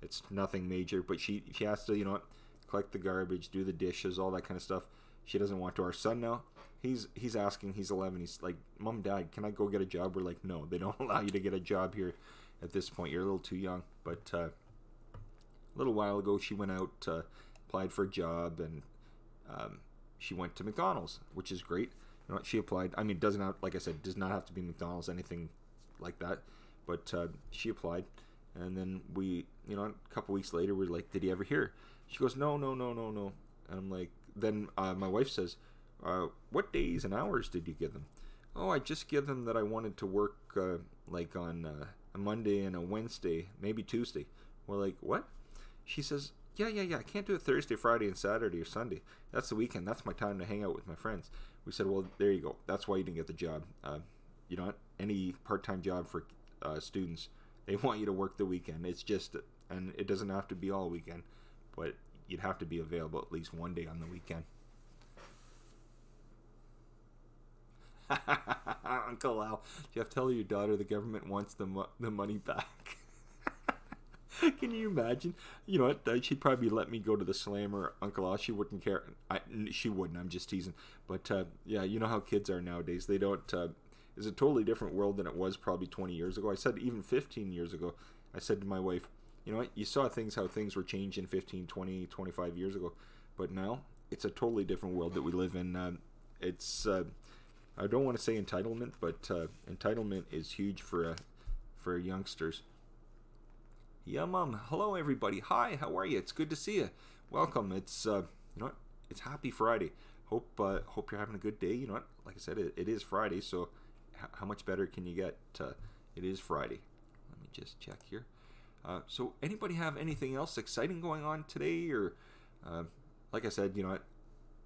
It's nothing major, but she has to, collect the garbage, do the dishes, all that kind of stuff. She doesn't want to. Our son now, he's asking. He's 11. He's like, "Mom, Dad, can I go get a job?" We're like, "No, they don't allow you to get a job here." At this point, you're a little too young. But a little while ago, she went out, applied for a job, and she went to McDonald's, which is great. You know, she applied. I mean, doesn't have, like I said, does not have to be McDonald's, anything like that. But she applied, and then we, a couple weeks later, we're like, "Did you ever hear?" She goes, "No." And I'm like, then my wife says, "What days and hours did you give them?" "Oh, I just give them that I wanted to work like on a Monday and a Wednesday, maybe Tuesday." We're like, "What?" She says, Yeah. I can't do it Thursday, Friday, and Saturday or Sunday. That's the weekend. That's my time to hang out with my friends." We said, "Well, there you go. That's why you didn't get the job. Any part-time job for students, they want you to work the weekend. It's just, and it doesn't have to be all weekend, but you'd have to be available at least one day on the weekend." Uncle Al, Jeff, tell your daughter the government wants the money back. Can you imagine? You know what? She'd probably let me go to the Slammer, Uncle Al. She wouldn't care. She wouldn't. I'm just teasing. But yeah, you know how kids are nowadays. They don't. It's a totally different world than it was probably 20 years ago. I said even 15 years ago. I said to my wife, you know what? You saw how things were changing 15, 20, 25 years ago. But now it's a totally different world that we live in. It's I don't want to say entitlement, but entitlement is huge for youngsters. Yeah, Mom. Hello, everybody. Hi. How are you? It's good to see you. Welcome. It's you know what? It's Happy Friday. Hope you're having a good day. You know what? Like I said, it is Friday, so how much better can you get? It is Friday. Let me just check here. So anybody have anything else exciting going on today? Or like I said, you know what?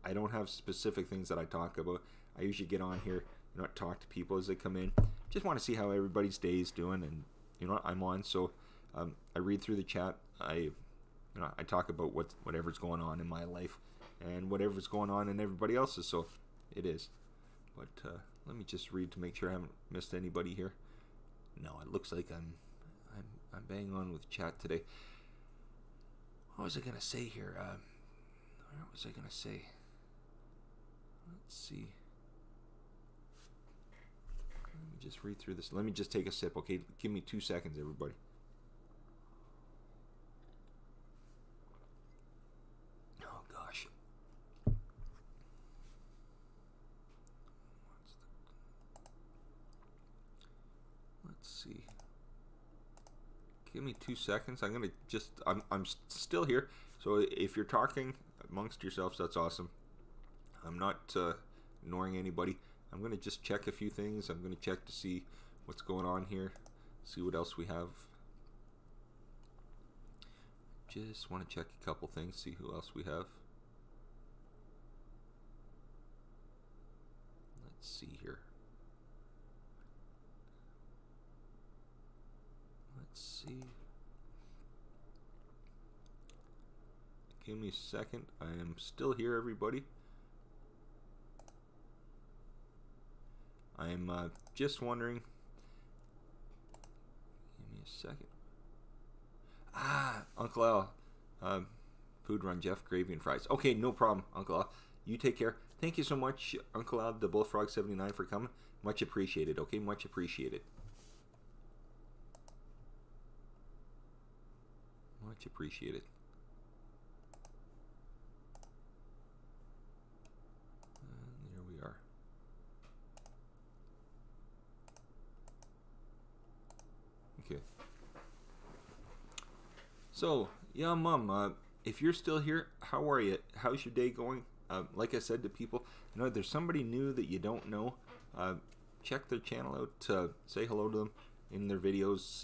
I don't have specific things that I talk about. I usually get on here, you know, talk to people as they come in. Just want to see how everybody's day is doing, and you know what? I'm on, so I read through the chat. I talk about whatever's going on in my life and whatever's going on in everybody else's. So it is. But let me just read to make sure I haven't missed anybody here. No, it looks like I'm banging on with chat today. What was I gonna say here? What was I gonna say? Let's see. Let me just read through this. Let me just take a sip. Okay, give me 2 seconds, everybody. Oh gosh. Let's see. Give me 2 seconds. I'm gonna just. I'm still here. So if you're talking amongst yourselves, that's awesome. I'm not ignoring anybody. I'm going to just check a few things. I'm going to check to see what's going on here. See what else we have. Just want to check a couple things. See who else we have. Let's see here. Let's see. Give me a second. I am still here, everybody. I'm just wondering. Give me a second. Uncle Al. Food run, Jeff, gravy and fries. Okay, no problem, Uncle Al. You take care. Thank you so much, Uncle Al, the Bullfrog 79, for coming. Much appreciated. Okay, much appreciated. Much appreciated. And there we are. Okay. So, yeah, Mom, if you're still here, how are you? How's your day going? Like I said to people, you know, if there's somebody new that you don't know, check their channel out, say hello to them in their videos,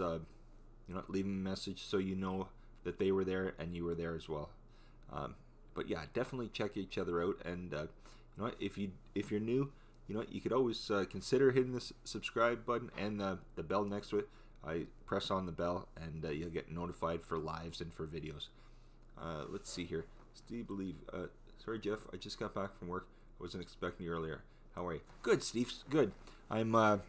you know, leave them a message so you know that they were there and you were there as well. But yeah, definitely check each other out, and you know, if you're new, you know, you could always consider hitting the subscribe button and the bell next to it. I press on the bell and you'll get notified for lives and for videos. Let's see here. Steve, believe. Sorry, Jeff. I just got back from work. I wasn't expecting you earlier. How are you? Good, Steve. Good. I'm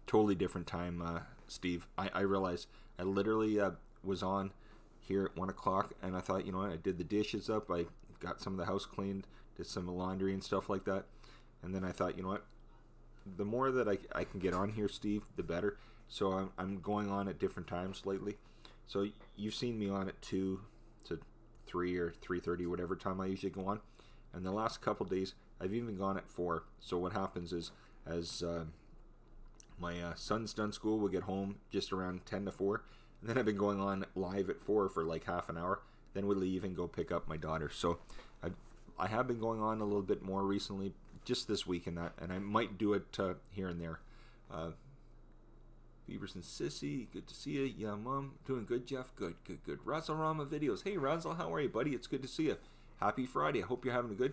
totally different time, Steve. I realized I literally was on here at 1 o'clock, and I thought, you know what? I did the dishes up. I got some of the house cleaned, did some laundry and stuff like that, and then I thought, you know what? The more that I can get on here, Steve, the better. So I'm going on at different times lately. So you've seen me on at 2 to 3 or 3:30, whatever time I usually go on. And the last couple days, I've even gone at 4. So what happens is, as my son's done school, we'll get home just around 10 to 4. And then I've been going on live at 4 for like half an hour. Then we'll leave and go pick up my daughter. So I have been going on a little bit more recently, just this week and that. And I might do it here and there. Beavers and Sissy, good to see you. Yeah, Mom, doing good, Jeff. Good. Razzle Rama videos. Hey, Razzle, how are you, buddy? It's good to see you. Happy Friday. I hope you're having a good.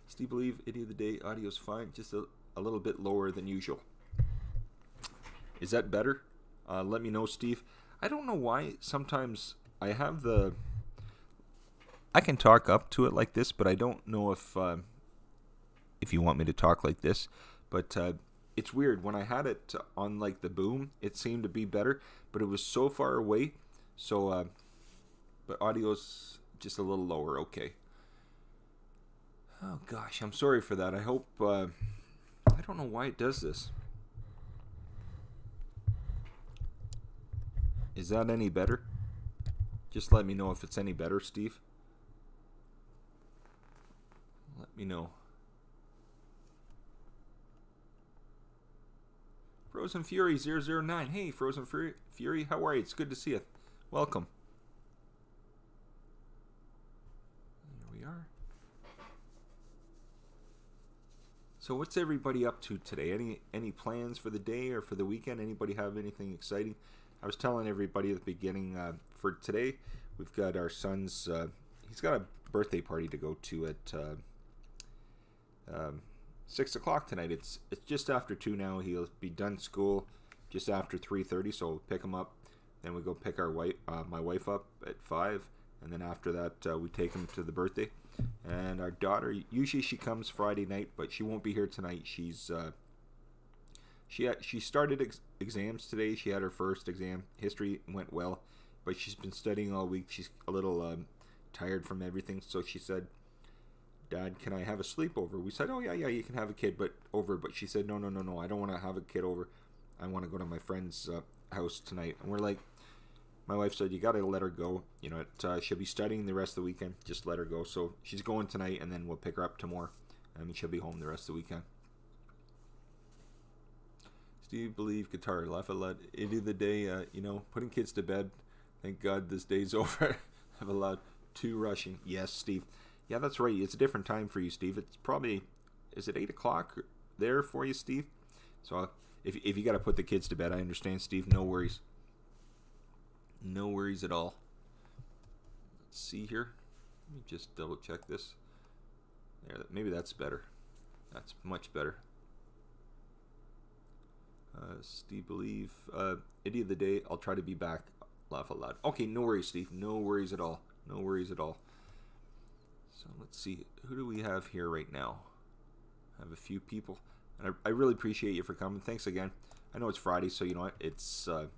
Steve, believe idiot of the day. Audio's fine, just a little bit lower than usual. Is that better? Let me know, Steve. I don't know why. Sometimes I have I can talk up to it like this, but I don't know if you want me to talk like this. But it's weird. When I had it on like the boom, it seemed to be better, but it was so far away. So, but audio's just a little lower. Okay. Oh gosh, I'm sorry for that. I hope. I don't know why it does this. Is that any better? Just let me know if it's any better, Steve. Let me know. Frozen Fury 009. Hey, Frozen Fury, how are you? It's good to see you. Welcome. Here we are. So what's everybody up to today? Any plans for the day or for the weekend? Anybody have anything exciting? I was telling everybody at the beginning, for today, we've got our son's, he's got a birthday party to go to at 6 o'clock tonight. It's just after 2 now. He'll be done school just after 3:30, so we'll pick him up. Then we go pick our my wife up at 5, and then after that we take him to the birthday. And our daughter, usually she comes Friday night, but she won't be here tonight. She started exams today. She had her first exam. History went well, but she's been studying all week. She's a little tired from everything, so she said, "Dad, can I have a sleepover?" We said, "Oh yeah, you can have a kid over." But she said, "No, I don't want to have a kid over. I want to go to my friend's house tonight." And we're like, my wife said, "You got to let her go. You know, she'll be studying the rest of the weekend. Just let her go." So she's going tonight, and then we'll pick her up tomorrow. I mean, she'll be home the rest of the weekend. Steve, believe guitar, laugh a lot. It is the day, putting kids to bed. Thank God this day's over. Have allowed 2 rushing. Yes, Steve. Yeah, that's right. It's a different time for you, Steve. It's probably, is it 8 o'clock there for you, Steve? So if you got to put the kids to bed, I understand, Steve. No worries. No worries at all. Let's see here. Let me just double check this. There, maybe that's better. That's much better. Steve, believe. Idiot of the day. I'll try to be back. Laugh out loud. Okay, no worries, Steve. No worries at all. No worries at all. So let's see. Who do we have here right now? I have a few people. And I really appreciate you for coming. Thanks again. I know it's Friday, so you know what? It's a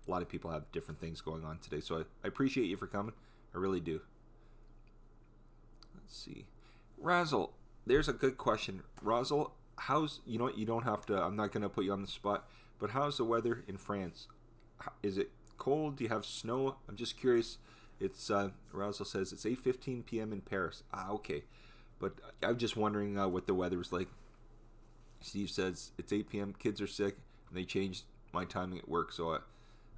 lot of people have different things going on today. So I appreciate you for coming. I really do. Let's see. Razzle, there's a good question. Razzle, how's, you know what, you don't have to, I'm not going to put you on the spot, but how's the weather in France? Is it cold? Do you have snow? I'm just curious. It's, Razzle says it's 8:15 p.m. in Paris. Okay. But I'm just wondering what the weather is like. Steve says it's 8 p.m. Kids are sick, and they changed my timing at work, so I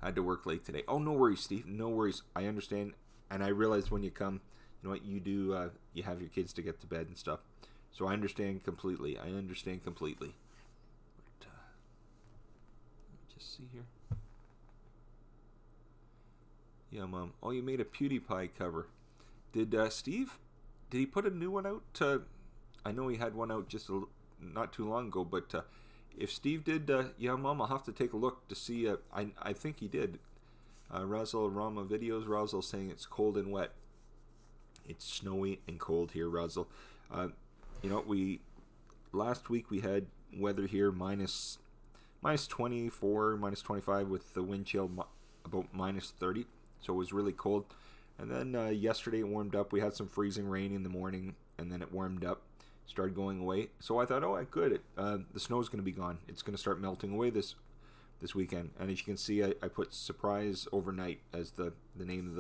had to work late today. Oh, no worries, Steve. No worries. I understand, and I realize when you come, you know what, you do, you have your kids to get to bed and stuff. So I understand completely. I understand completely. But, let me just see here. Yeah, Mom. Oh, you made a PewDiePie cover. Did Steve? Did he put a new one out? I know he had one out just not too long ago, but if Steve did, yeah, Mom, I'll have to take a look to see. I think he did. Razzle Rama videos. Razzle saying it's cold and wet. It's snowy and cold here, Razzle. You know, last week we had weather here minus 24, minus 25 with the wind chill about minus 30. So it was really cold. And then yesterday it warmed up. We had some freezing rain in the morning, and then it warmed up, started going away. So I thought, oh, good. The snow's going to be gone. It's going to start melting away this weekend. And as you can see, I put surprise overnight as the name of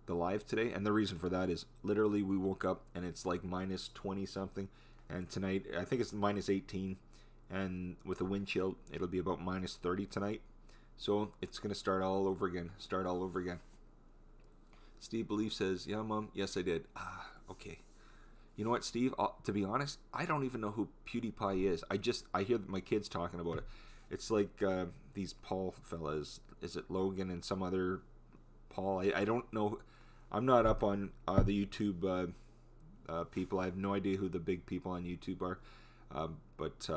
the live today. And the reason for that is literally we woke up and it's like minus 20 something. And tonight, I think it's minus 18. And with the wind chill, it'll be about minus 30 tonight. So it's going to start all over again. Steve Belief says, yeah, Mom. Yes, I did. Okay. You know what, Steve? To be honest, I don't even know who PewDiePie is. I hear my kids talking about it. It's like these Paul fellas. Is it Logan and some other Paul? I don't know. I'm not up on the YouTube people. I have no idea who the big people on YouTube are. But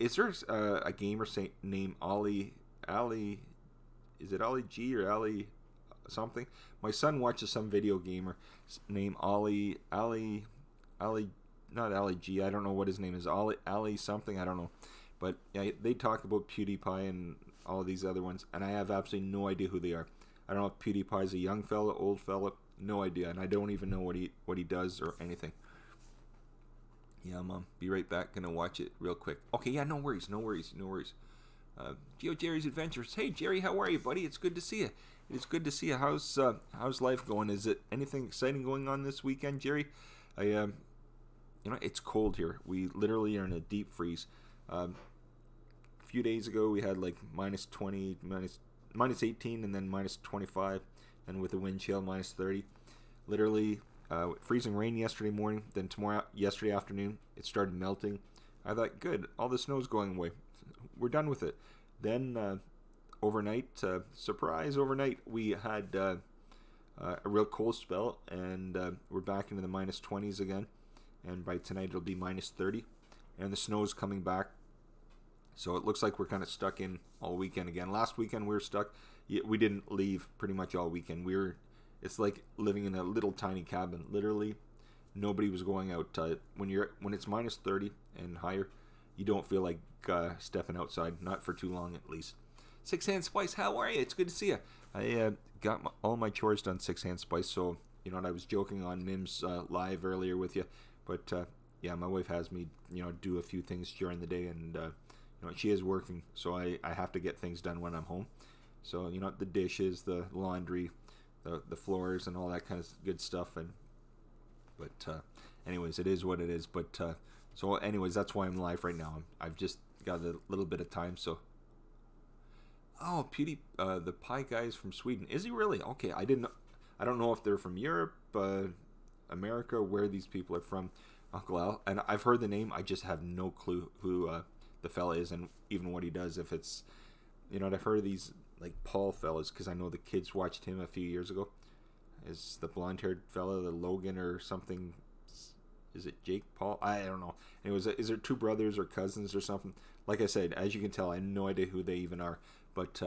is there a gamer named Ali? Is it Ali G or Ali something? My son watches some video gamer named Ali not Ali G. I don't know what his name is. Ali something. I don't know. But yeah, they talk about PewDiePie and all these other ones, and I have absolutely no idea who they are. I don't know if PewDiePie's a young fella, old fella, no idea, and I don't even know what he does or anything. Yeah, Mom, be right back. Gonna watch it real quick. Okay, yeah, no worries. Geo Jerry's Adventures. Hey, Jerry, how are you, buddy? It's good to see you. It is good to see you. How's life going? Is it anything exciting going on this weekend, Jerry? It's cold here. We literally are in a deep freeze. A few days ago, we had like minus 20, minus 18, and then minus 25, and with the wind chill, minus 30. Literally, freezing rain yesterday morning. Then yesterday afternoon, it started melting. I thought, good, all the snow's going away. We're done with it. Then overnight, surprise, overnight, we had a real cold spell, and we're back into the minus 20s again. And by tonight, it'll be minus 30. And the snow's coming back. So it looks like we're kind of stuck in all weekend again. Last weekend, we were stuck. We didn't leave pretty much all weekend. It's like living in a little tiny cabin. Literally, nobody was going out. When it's minus 30 and higher, you don't feel like stepping outside. Not for too long, at least. Six Hand Spice, how are you? It's good to see you. I got all my chores done, Six Hand Spice. So you know what, I was joking on Mim's live earlier with you, but yeah, my wife has me do a few things during the day, and she is working, so I have to get things done when I'm home. So the dishes, the laundry, the floors, and all that kind of good stuff. But anyways, it is what it is. But so anyways, that's why I'm live right now. I've just got a little bit of time. So the pie guy is from Sweden. Is he really? Okay, I don't know if they're from Europe, America, where these people are from. Uncle Al, and I've heard the name. I just have no clue who the fella is, and even what he does. If it's, I've heard of these like Paul fellas because I know the kids watched him a few years ago. Is the blonde-haired fella the Logan or something? Is it Jake Paul? I don't know. Anyways, is there two brothers or cousins or something? Like I said, as you can tell, I have no idea who they even are. But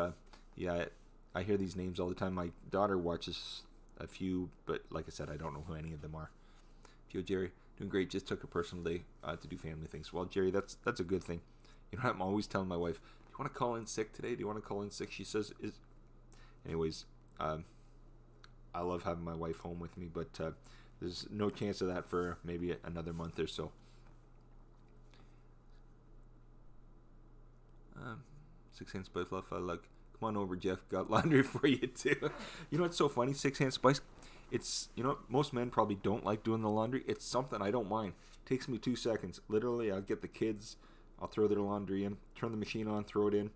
yeah, I hear these names all the time. My daughter watches a few, but like I said, I don't know who any of them are. Joe Jerry, doing great. Just took a personal day to do family things. Well, Jerry, that's a good thing. I'm always telling my wife, do you want to call in sick today? Do you want to call in sick? She says, anyways, I love having my wife home with me, but there's no chance of that for maybe another month or so. 6 Hand Spice Love, come on over, Jeff. Got laundry for you too. What's so funny? 6 Hand Spice. It's most men probably don't like doing the laundry. It's something I don't mind. It takes me 2 seconds. Literally, I'll get the kids. I'll throw their laundry in, turn the machine on, throw it in.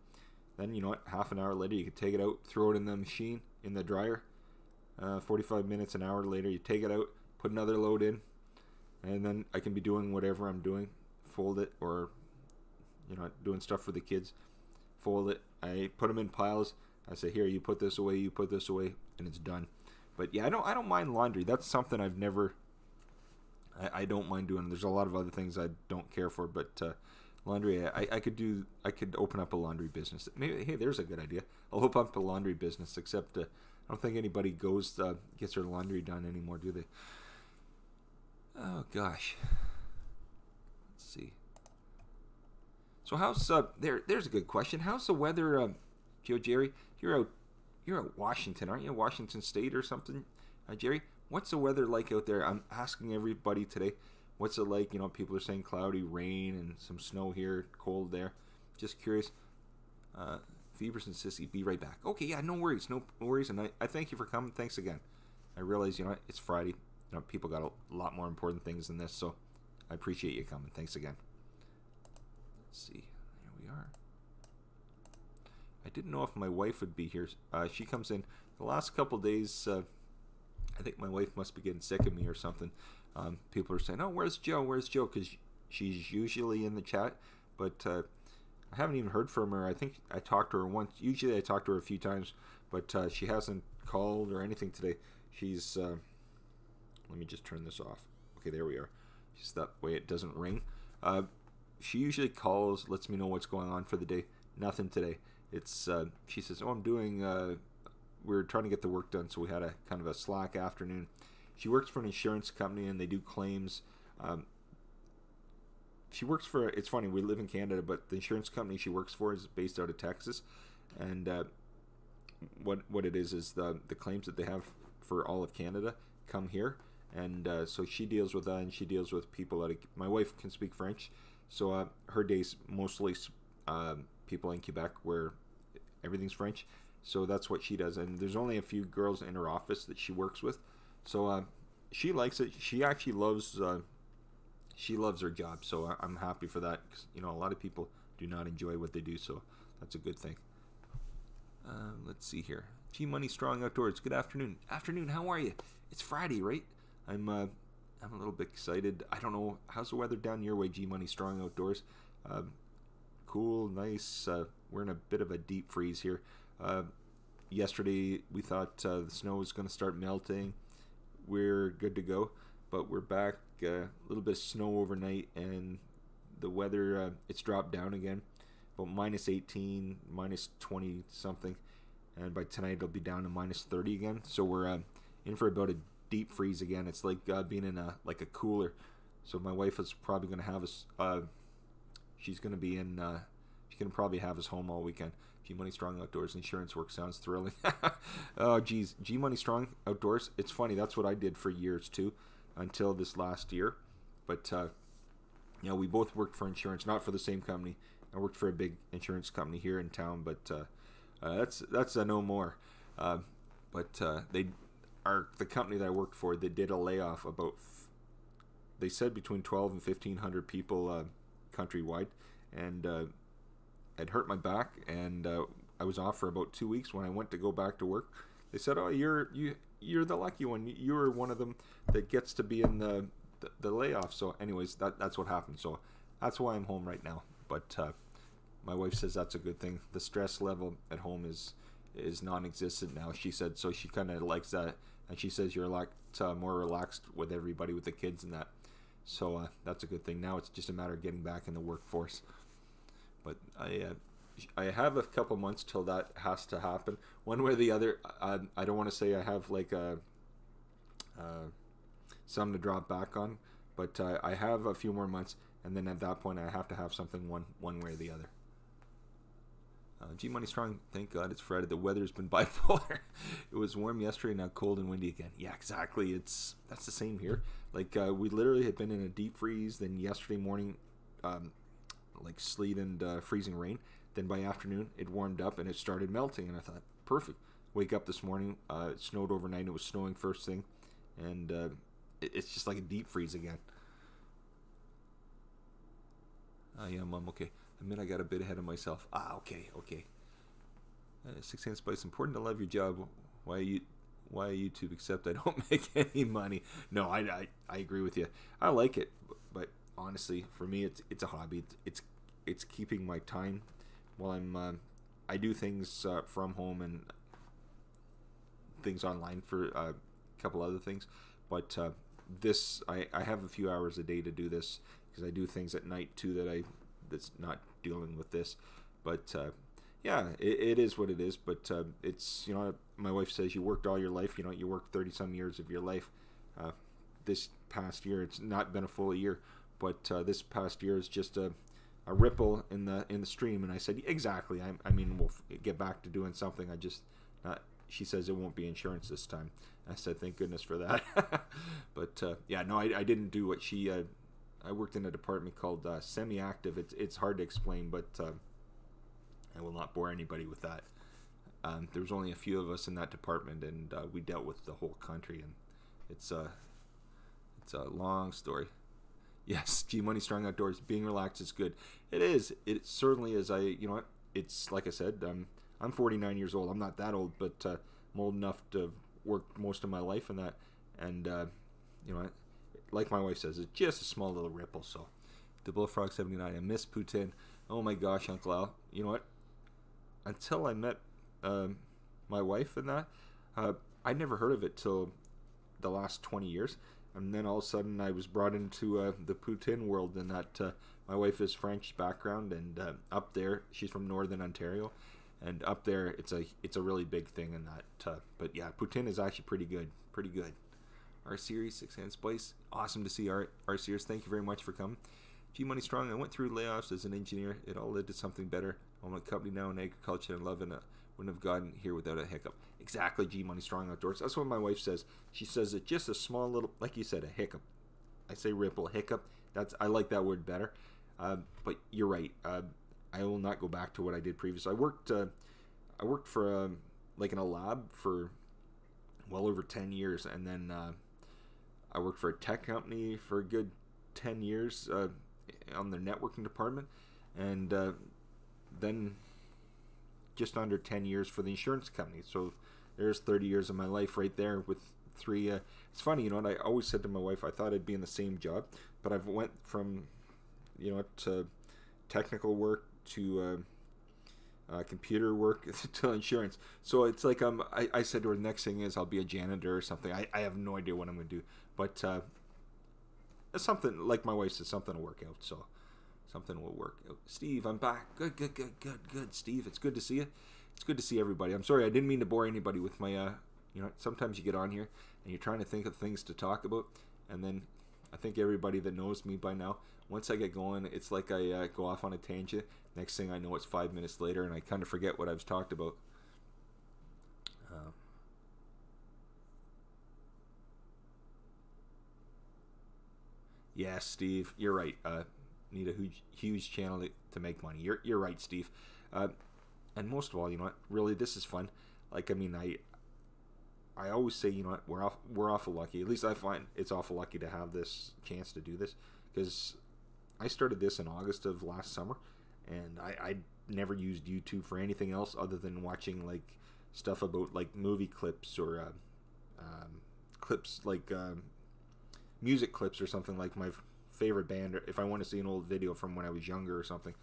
Then, half an hour later, you can take it out, throw it in the machine, in the dryer. 45 minutes, an hour later, you take it out, put another load in, and then I can be doing whatever I'm doing. Fold it, or, doing stuff for the kids. Fold it. I put them in piles. I say, here, you put this away, and it's done. But yeah, I don't mind laundry. That's something I've never... I don't mind doing. There's a lot of other things I don't care for, but... laundry, I could open up a laundry business. Maybe, hey, there's a good idea. I'll open up a laundry business, except I don't think anybody gets their laundry done anymore, do they? Oh, gosh. Let's see. So how's, there's a good question. How's the weather, Joe Jerry? You're at Washington, aren't you? Washington State or something, Jerry? What's the weather like out there? I'm asking everybody today. What's it like? People are saying cloudy, rain, and some snow here, cold there. Just curious. Phoebus and Sissy, be right back. Okay, yeah, no worries, and I thank you for coming. Thanks again. I realize, it's Friday. People got a lot more important things than this, so I appreciate you coming. Thanks again. Let's see. Here we are. I didn't know if my wife would be here. She comes in the last couple days. I think my wife must be getting sick of me or something. People are saying, "Oh, where's Joe? Where's Joe?" Because she's usually in the chat, but I haven't even heard from her. I think I talked to her once. Usually I talk to her a few times, but she hasn't called or anything today. She's let me just turn this off. Okay, there we are. Just that way it doesn't ring. She usually calls, lets me know what's going on for the day. Nothing today. It's she says, "Oh, I'm doing we're trying to get the work done, so we had a kind of a slack afternoon." She works for an insurance company, and they do claims. she works for. It's funny, we live in Canada, but the insurance company she works for is based out of Texas, and what it is the claims that they have for all of Canada come here, and so she deals with that, and she deals with people that my wife can speak French, so her days mostly people in Quebec where everything's French, so that's what she does. And there's only a few girls in her office that she works with, so she likes it. She actually loves her job, so I'm happy for that, because a lot of people do not enjoy what they do, so that's a good thing. Let's see here. G Money Strong Outdoors. Good afternoon. Afternoon. How are you? It's Friday, right? I'm a little bit excited. I don't know, how's the weather down your way, G Money Strong Outdoors? Cool, nice. We're in a bit of a deep freeze here. Yesterday we thought the snow was going to start melting. We're good to go, but we're back. A little bit of snow overnight, and the weather it's dropped down again, about minus 18, minus 20 something, and by tonight it'll be down to minus 30 again. So we're in for about a deep freeze again. It's like being in a cooler. So my wife is probably going to have us. She's going to be in. She's going to probably have us home all weekend. G Money Strong Outdoors insurance work sounds thrilling. Oh geez, G Money Strong Outdoors. It's funny. That's what I did for years too, until this last year. But we both worked for insurance, not for the same company. I worked for a big insurance company here in town, but that's a no more. But the company that I worked for, they did a layoff about. They said between 12 and 1,500 people countrywide, and it hurt my back, and I was off for about 2 weeks. When I went to go back to work, they said, "Oh, you're the lucky one. You're one of them that gets to be in the layoff." So, anyways, that's what happened. So that's why I'm home right now. But my wife says that's a good thing. The stress level at home is non-existent now. She said so. She kind of likes that, and she says you're a lot more relaxed with everybody, with the kids and that. So that's a good thing. Now it's just a matter of getting back in the workforce. But I have a couple months till that has to happen, one way or the other. I don't want to say I have like some to drop back on, but I have a few more months, and then at that point I have to have something one way or the other. G Money Strong, thank God it's Friday. The weather's been bipolar. It was warm yesterday, now cold and windy again. Yeah, exactly. That's the same here. Like we literally had been in a deep freeze. Then yesterday morning, like sleet and freezing rain. Then by afternoon, it warmed up and it started melting. And I thought, perfect. Wake up this morning. It snowed overnight. It was snowing first thing, and it's just like a deep freeze again. Yeah, Mom. Okay. Admit I got a bit ahead of myself. Okay. 6 Hand Spice. Important to love your job. Why YouTube? Except I don't make any money. No, I agree with you. I like it, but honestly, for me, it's a hobby. It's keeping my time while I'm. I do things from home and things online for a couple other things, but this I have a few hours a day to do this, because I do things at night too that's not dealing with this. But yeah, it is what it is. But it's, my wife says you worked all your life. You worked 30 some years of your life. This past year, it's not been a full year, but this past year is just a ripple in the stream. And I said, exactly. I mean, we'll get back to doing something. She says it won't be insurance this time. I said, thank goodness for that. But yeah, no, I didn't do what she. I worked in a department called semi-active. It's hard to explain, but I will not bore anybody with that. There was only a few of us in that department, and we dealt with the whole country, and it's a long story. Yes, G Money Strong Outdoors. Being relaxed is good. It is. It certainly is. It's like I said. I'm 49 years old. I'm not that old, but I'm old enough to have worked most of my life in that, and like my wife says, it's just a small little ripple. So, the Bullfrog 79. I miss Putin. Oh my gosh, Uncle Al. You know what? Until I met my wife and that, I never heard of it till the last 20 years. And then all of a sudden I was brought into the Putin world, and that my wife is French background, and up there, she's from Northern Ontario, and up there it's a really big thing in that. But yeah, Putin is actually pretty good. R Series, 6 Hand Spice. Awesome to see R Series. Thank you very much for coming. G Money Strong, I went through layoffs as an engineer. It all led to something better. I'm a company now in agriculture and loving it. Wouldn't have gotten here without a hiccup. Exactly, G Money Strong Outdoors. That's what my wife says. She says it's just a small little, like you said, a hiccup. I say ripple, hiccup. I like that word better. But you're right. I will not go back to what I did previously. I worked for like in a lab for well over 10 years, and then I worked for a tech company for a good 10 years on the networking department, and then just under 10 years for the insurance company. So there's 30 years of my life right there with three. It's funny, and I always said to my wife, I thought I'd be in the same job, but I've went from, to technical work to computer work to insurance. So it's like I said to her, the next thing is I'll be a janitor or something. I have no idea what I'm going to do, but it's something, like my wife said, something will work out. So something will work out. Steve, I'm back. Good. Steve, it's good to see you. It's good to see everybody. I'm sorry, I didn't mean to bore anybody with my, sometimes you get on here and you're trying to think of things to talk about, and then I think everybody that knows me by now, once I get going, it's like I go off on a tangent. Next thing I know, it's 5 minutes later, and I kind of forget what I've talked about. Yeah, Steve, you're right. Need a huge channel to make money. You're right, Steve. And most of all, really, this is fun. Like, I mean, I always say, we're awful lucky. At least I find it's awful lucky to have this chance to do this, because I started this in August of last summer, and I never used YouTube for anything else other than watching like stuff about like movie clips or clips like music clips or something, like my favorite band, or if I want to see an old video from when I was younger or something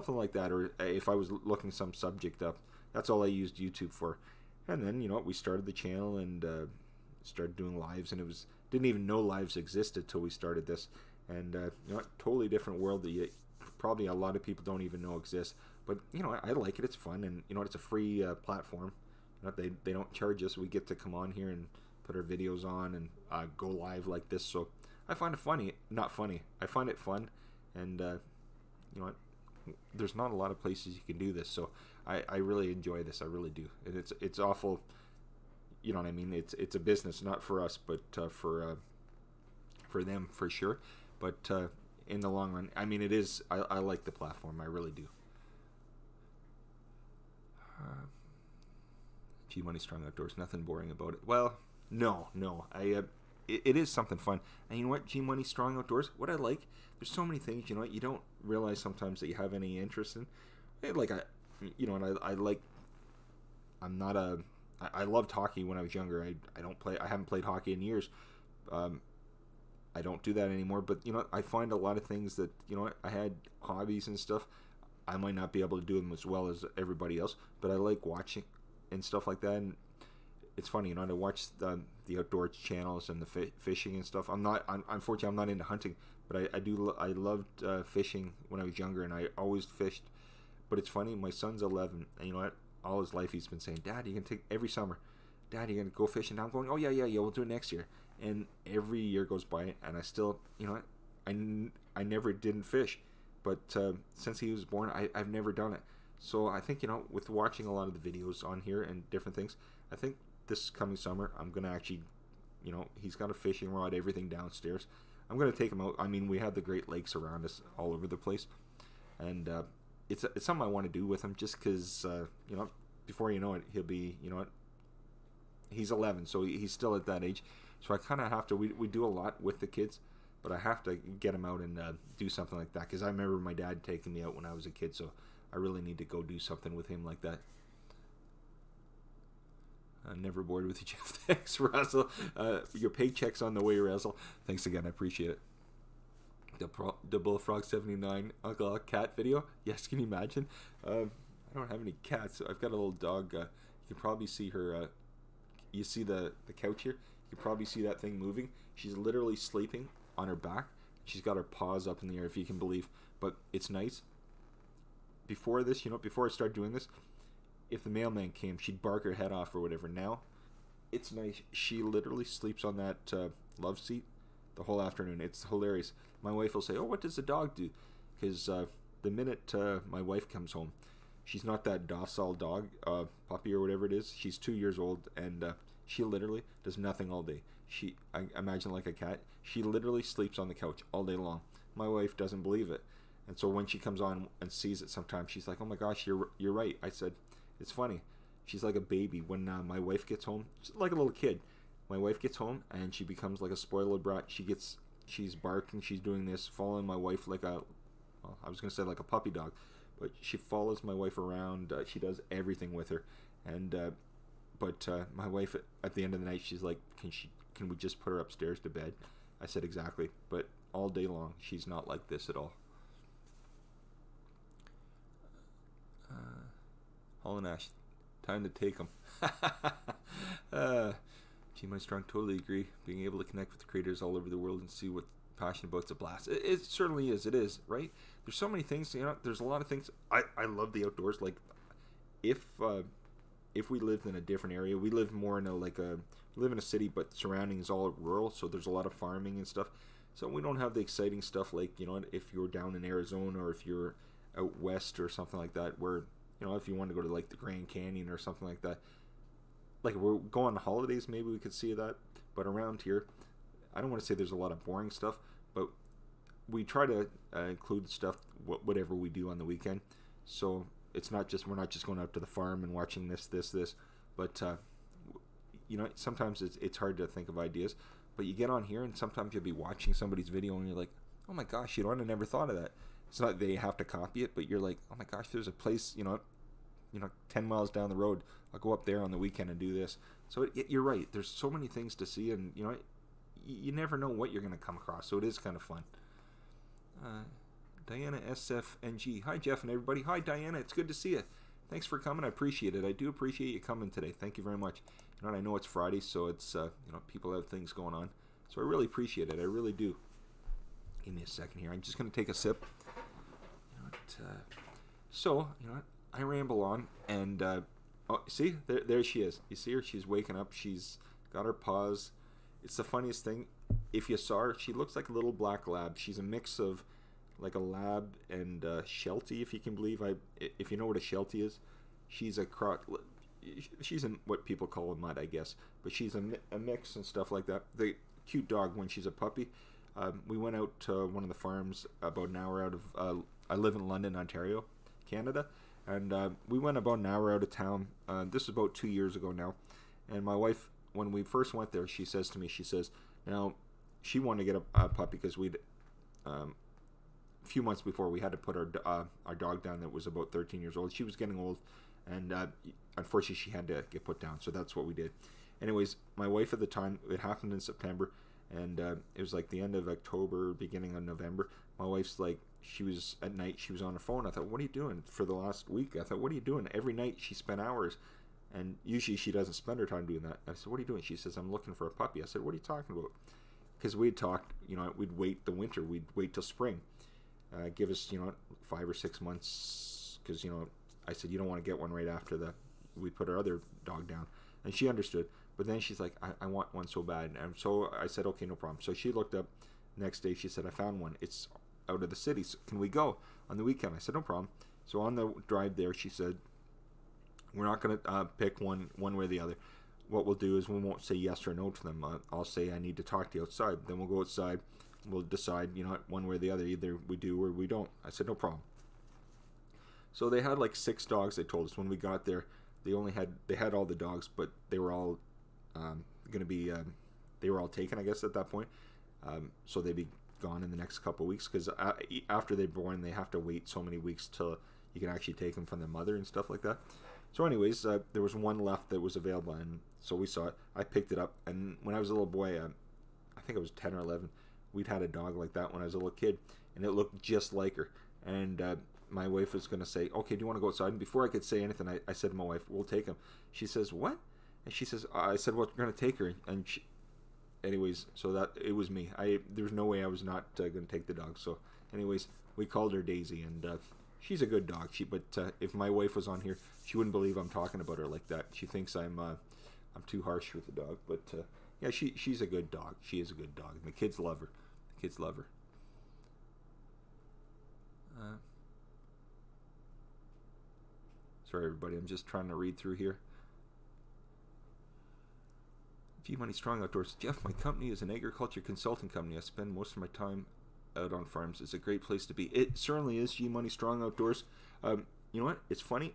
like that, or if I was looking some subject up. That's all I used YouTube for. And then we started the channel and started doing lives, and didn't even know lives existed till we started this. And totally different world that probably a lot of people don't even know exists. But I like it. It's fun, and it's a free platform. They don't charge us. We get to come on here and put our videos on and go live like this. So I find it funny, not funny. I find it fun, and there's not a lot of places you can do this. So I really enjoy this. I really do. And it's awful. You know what I mean? It's a business, not for us, but for them for sure. But in the long run, I mean, it is. I like the platform. I really do. G Money Strong Outdoors. Nothing boring about it. Well, no. It is something fun. And you know what? G Money Strong Outdoors. What I like. There's so many things. You don't realize sometimes that you have any interest in. Like and I like. I'm not a. I loved hockey when I was younger. I don't play. I haven't played hockey in years. I don't do that anymore. But I find a lot of things that I had hobbies and stuff. I might not be able to do them as well as everybody else, but I like watching and stuff like that. And it's funny, I watch the outdoor channels and the fishing and stuff. Unfortunately, I'm not into hunting, but I loved fishing when I was younger, and I always fished. But it's funny, my son's 11, and you know what? All his life he's been saying, Dad, you can take every summer. Dad, you're gonna go fishing. And I'm going, oh yeah, we'll do it next year. And every year goes by, and I still, I never didn't fish. But since he was born, I've never done it. So I think, with watching a lot of the videos on here and different things, I think this coming summer, I'm going to actually, he's got a fishing rod, everything downstairs. I'm going to take him out. I mean, we have the Great Lakes around us all over the place. And it's something I want to do with him just because, before you know it, he'll be, he's 11, so he's still at that age. So I kind of have to, we do a lot with the kids, but I have to get him out and do something like that, because I remember my dad taking me out when I was a kid, so I really need to go do something with him like that. Never bored with you, Jeff. Thanks, Russell. Your paycheck's on the way, Russell. Thanks again. I appreciate it. The Bullfrog 79 Uncle Cat video. Yes, can you imagine? I don't have any cats. I've got a little dog. You can probably see her. You see the couch here? You can probably see that thing moving. She's literally sleeping on her back. She's got her paws up in the air, if you can believe. But it's nice. Before this, before I started doing this, if the mailman came, she'd bark her head off or whatever. Now, it's nice. She literally sleeps on that love seat, the whole afternoon. It's hilarious. My wife will say, "Oh, what does the dog do?" Because the minute my wife comes home, she's not that docile dog, puppy or whatever it is. She's 2 years old, and she literally does nothing all day. I imagine like a cat. She literally sleeps on the couch all day long. My wife doesn't believe it, and so when she comes on and sees it, sometimes she's like, "Oh my gosh, you're right." I said, "It's funny." She's like a baby when my wife gets home. She's like a little kid. My wife gets home and she becomes like a spoiled brat. She's barking. She's doing this, following my wife like I was gonna say like a puppy dog, but she follows my wife around. She does everything with her, and but my wife at the end of the night, she's like, can we just put her upstairs to bed? I said exactly, but all day long she's not like this at all. Holland Ash, time to take them. Gee, my strong, totally agree. Being able to connect with creators all over the world and see what passionate about, it's a blast. It certainly is. It is, right? There's so many things. There's a lot of things. I love the outdoors. Like if we lived in a different area, we live more in we live in a city, but the surrounding is all rural. So there's a lot of farming and stuff. So we don't have the exciting stuff like if you're down in Arizona or if you're out west or something like that, where if you want to go to like the Grand Canyon or something like that. Like we're going on holidays, maybe we could see that. But around here, I don't want to say there's a lot of boring stuff, but we try to include stuff, whatever we do on the weekend. So it's not just, we're not just going out to the farm and watching this, but sometimes it's hard to think of ideas. But you get on here and sometimes you'll be watching somebody's video and you're like, oh my gosh, I never thought of that. It's not they have to copy it, but you're like, oh my gosh, there's a place, 10 miles down the road, I'll go up there on the weekend and do this. So you're right. There's so many things to see, and you never know what you're going to come across. So it is kind of fun. Diana SFNG. Hi, Jeff and everybody. Hi, Diana. It's good to see you. Thanks for coming. I appreciate it. I do appreciate you coming today. Thank you very much. I know it's Friday, so it's people have things going on. So I really appreciate it. I really do. Give me a second here. I'm just going to take a sip. I ramble on, and oh, see, there she is. You see her? She's waking up. She's got her paws. It's the funniest thing. If you saw her, she looks like a little black lab. She's a mix of like a lab and Sheltie, if you can believe. If you know what a Sheltie is, she's she's in what people call a mutt, I guess. But she's a mix and stuff like that. The cute dog when she's a puppy. We went out to one of the farms about an hour out of. I live in London, Ontario, Canada. And we went about an hour out of town. This is about 2 years ago now. And my wife, when we first went there, she says to me, now, she wanted to get a puppy because a few months before we had to put our dog down that was about 13 years old. She was getting old, and unfortunately she had to get put down. So that's what we did. Anyways, my wife at the time, it happened in September, and it was like the end of October, beginning of November. My wife's like, at night, she was on her phone. I thought, what are you doing for the last week? I thought, what are you doing? Every night she spent hours, and usually she doesn't spend her time doing that. I said, what are you doing? She says, I'm looking for a puppy. I said, what are you talking about? Because we'd talked, we'd wait the winter. We'd wait till spring. Give us, 5 or 6 months, because, I said, you don't want to get one right after we put our other dog down. And she understood. But then she's like, I want one so bad. And so I said, okay, no problem. So she looked up. Next day, she said, I found one. It's out of the city. So can we go on the weekend? I said, no problem. So on the drive there, she said, we're not going to pick one way or the other. What we'll do is we won't say yes or no to them. I'll say I need to talk to you outside. Then we'll go outside. We'll decide, one way or the other. Either we do or we don't. I said, no problem. So they had like 6 dogs, they told us. When we got there, they had all the dogs, but they were all going to be, they were all taken, I guess, at that point. So they'd be gone in the next couple of weeks, because after they're born, they have to wait so many weeks till you can actually take them from their mother and stuff like that. So anyways, there was one left that was available, and so we saw it. I picked it up, and when I was a little boy, I think I was 10 or 11, we'd had a dog like that when I was a little kid, and it looked just like her. And my wife was going to say, okay, do you want to go outside? And before I could say anything, I said to my wife, we'll take him. She says, what? And she says, I said, well, we're going to take her. And anyways, so that it was me. There was no way I was not going to take the dog. So anyways, we called her Daisy, and she's a good dog. But if my wife was on here, she wouldn't believe I'm talking about her like that. She thinks I'm too harsh with the dog. But Yeah, she's a good dog. She is a good dog. And the kids love her. The kids love her. Sorry, everybody. I'm just trying to read through here. G Money Strong Outdoors. Jeff, my company is an agriculture consulting company. I spend most of my time out on farms. It's a great place to be. It certainly is. G Money Strong Outdoors. You know what? It's funny.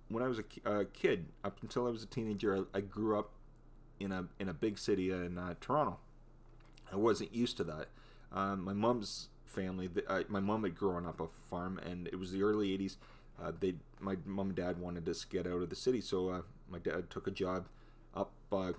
When I was a kid, up until I was a teenager, I grew up in a big city in Toronto. I wasn't used to that. My mom's family, my mom had grown up a farm, and it was the early 80s. My mom and dad wanted us to get out of the city, so my dad took a job up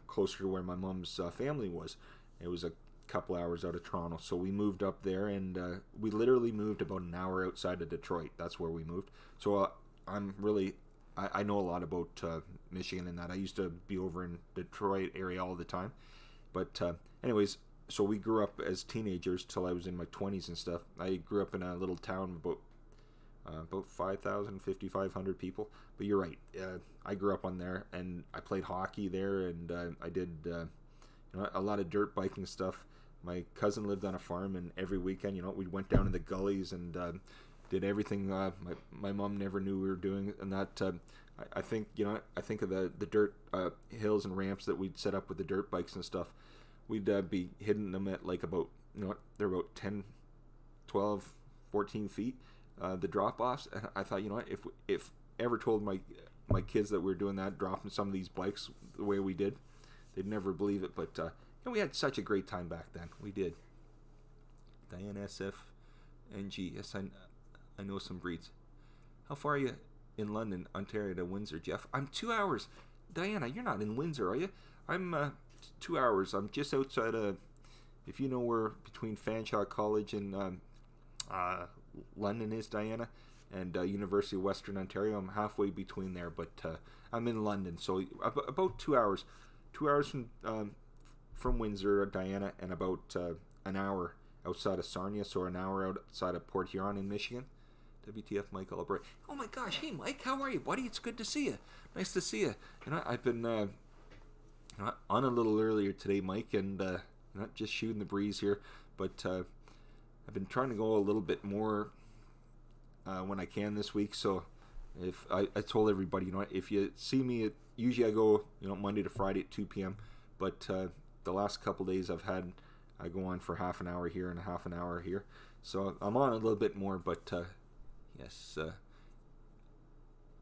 closer to where my mom's family was. It was a couple hours out of Toronto, so we moved up there, and we literally moved about an hour outside of Detroit. That's where we moved. So I know a lot about Michigan and that. I used to be over in Detroit area all the time. But anyways, so we grew up as teenagers till I was in my 20s and stuff. I grew up in a little town about 5,000, 5,500 people. But you're right. I grew up on there, and I played hockey there, and I did a lot of dirt biking stuff. My cousin lived on a farm, and every weekend, we went down in the gullies and did everything my mom never knew we were doing. And that I think I think of the dirt hills and ramps that we'd set up with the dirt bikes and stuff. We'd be hitting them at like about they're about 10, 12, 14 feet. The drop offs, and I thought, if ever told my kids that we were doing that, dropping some of these bikes the way we did, they'd never believe it. But we had such a great time back then. We did. Diane SF NG. Yes, I know some breeds. How far are you in London, Ontario to Windsor, Jeff? I'm 2 hours. Diana, you're not in Windsor, are you? I'm 2 hours. I'm just outside of, if you know where between Fanshawe College and London is, Diana, and University of Western Ontario. I'm halfway between there, but I'm in London, so about 2 hours. 2 hours from Windsor, Diana, and about an hour outside of Sarnia, so an hour outside of Port Huron in Michigan. WTF, Mike Albright. Oh my gosh, hey Mike, how are you, buddy? It's good to see you. Nice to see you. I've been on a little earlier today, Mike, and not just shooting the breeze here, but I've been trying to go a little bit more when I can this week. So if I told everybody, if you see me, usually I go, Monday to Friday at 2 p.m. But the last couple days I go on for half an hour here and a half an hour here. So I'm on a little bit more, but yes.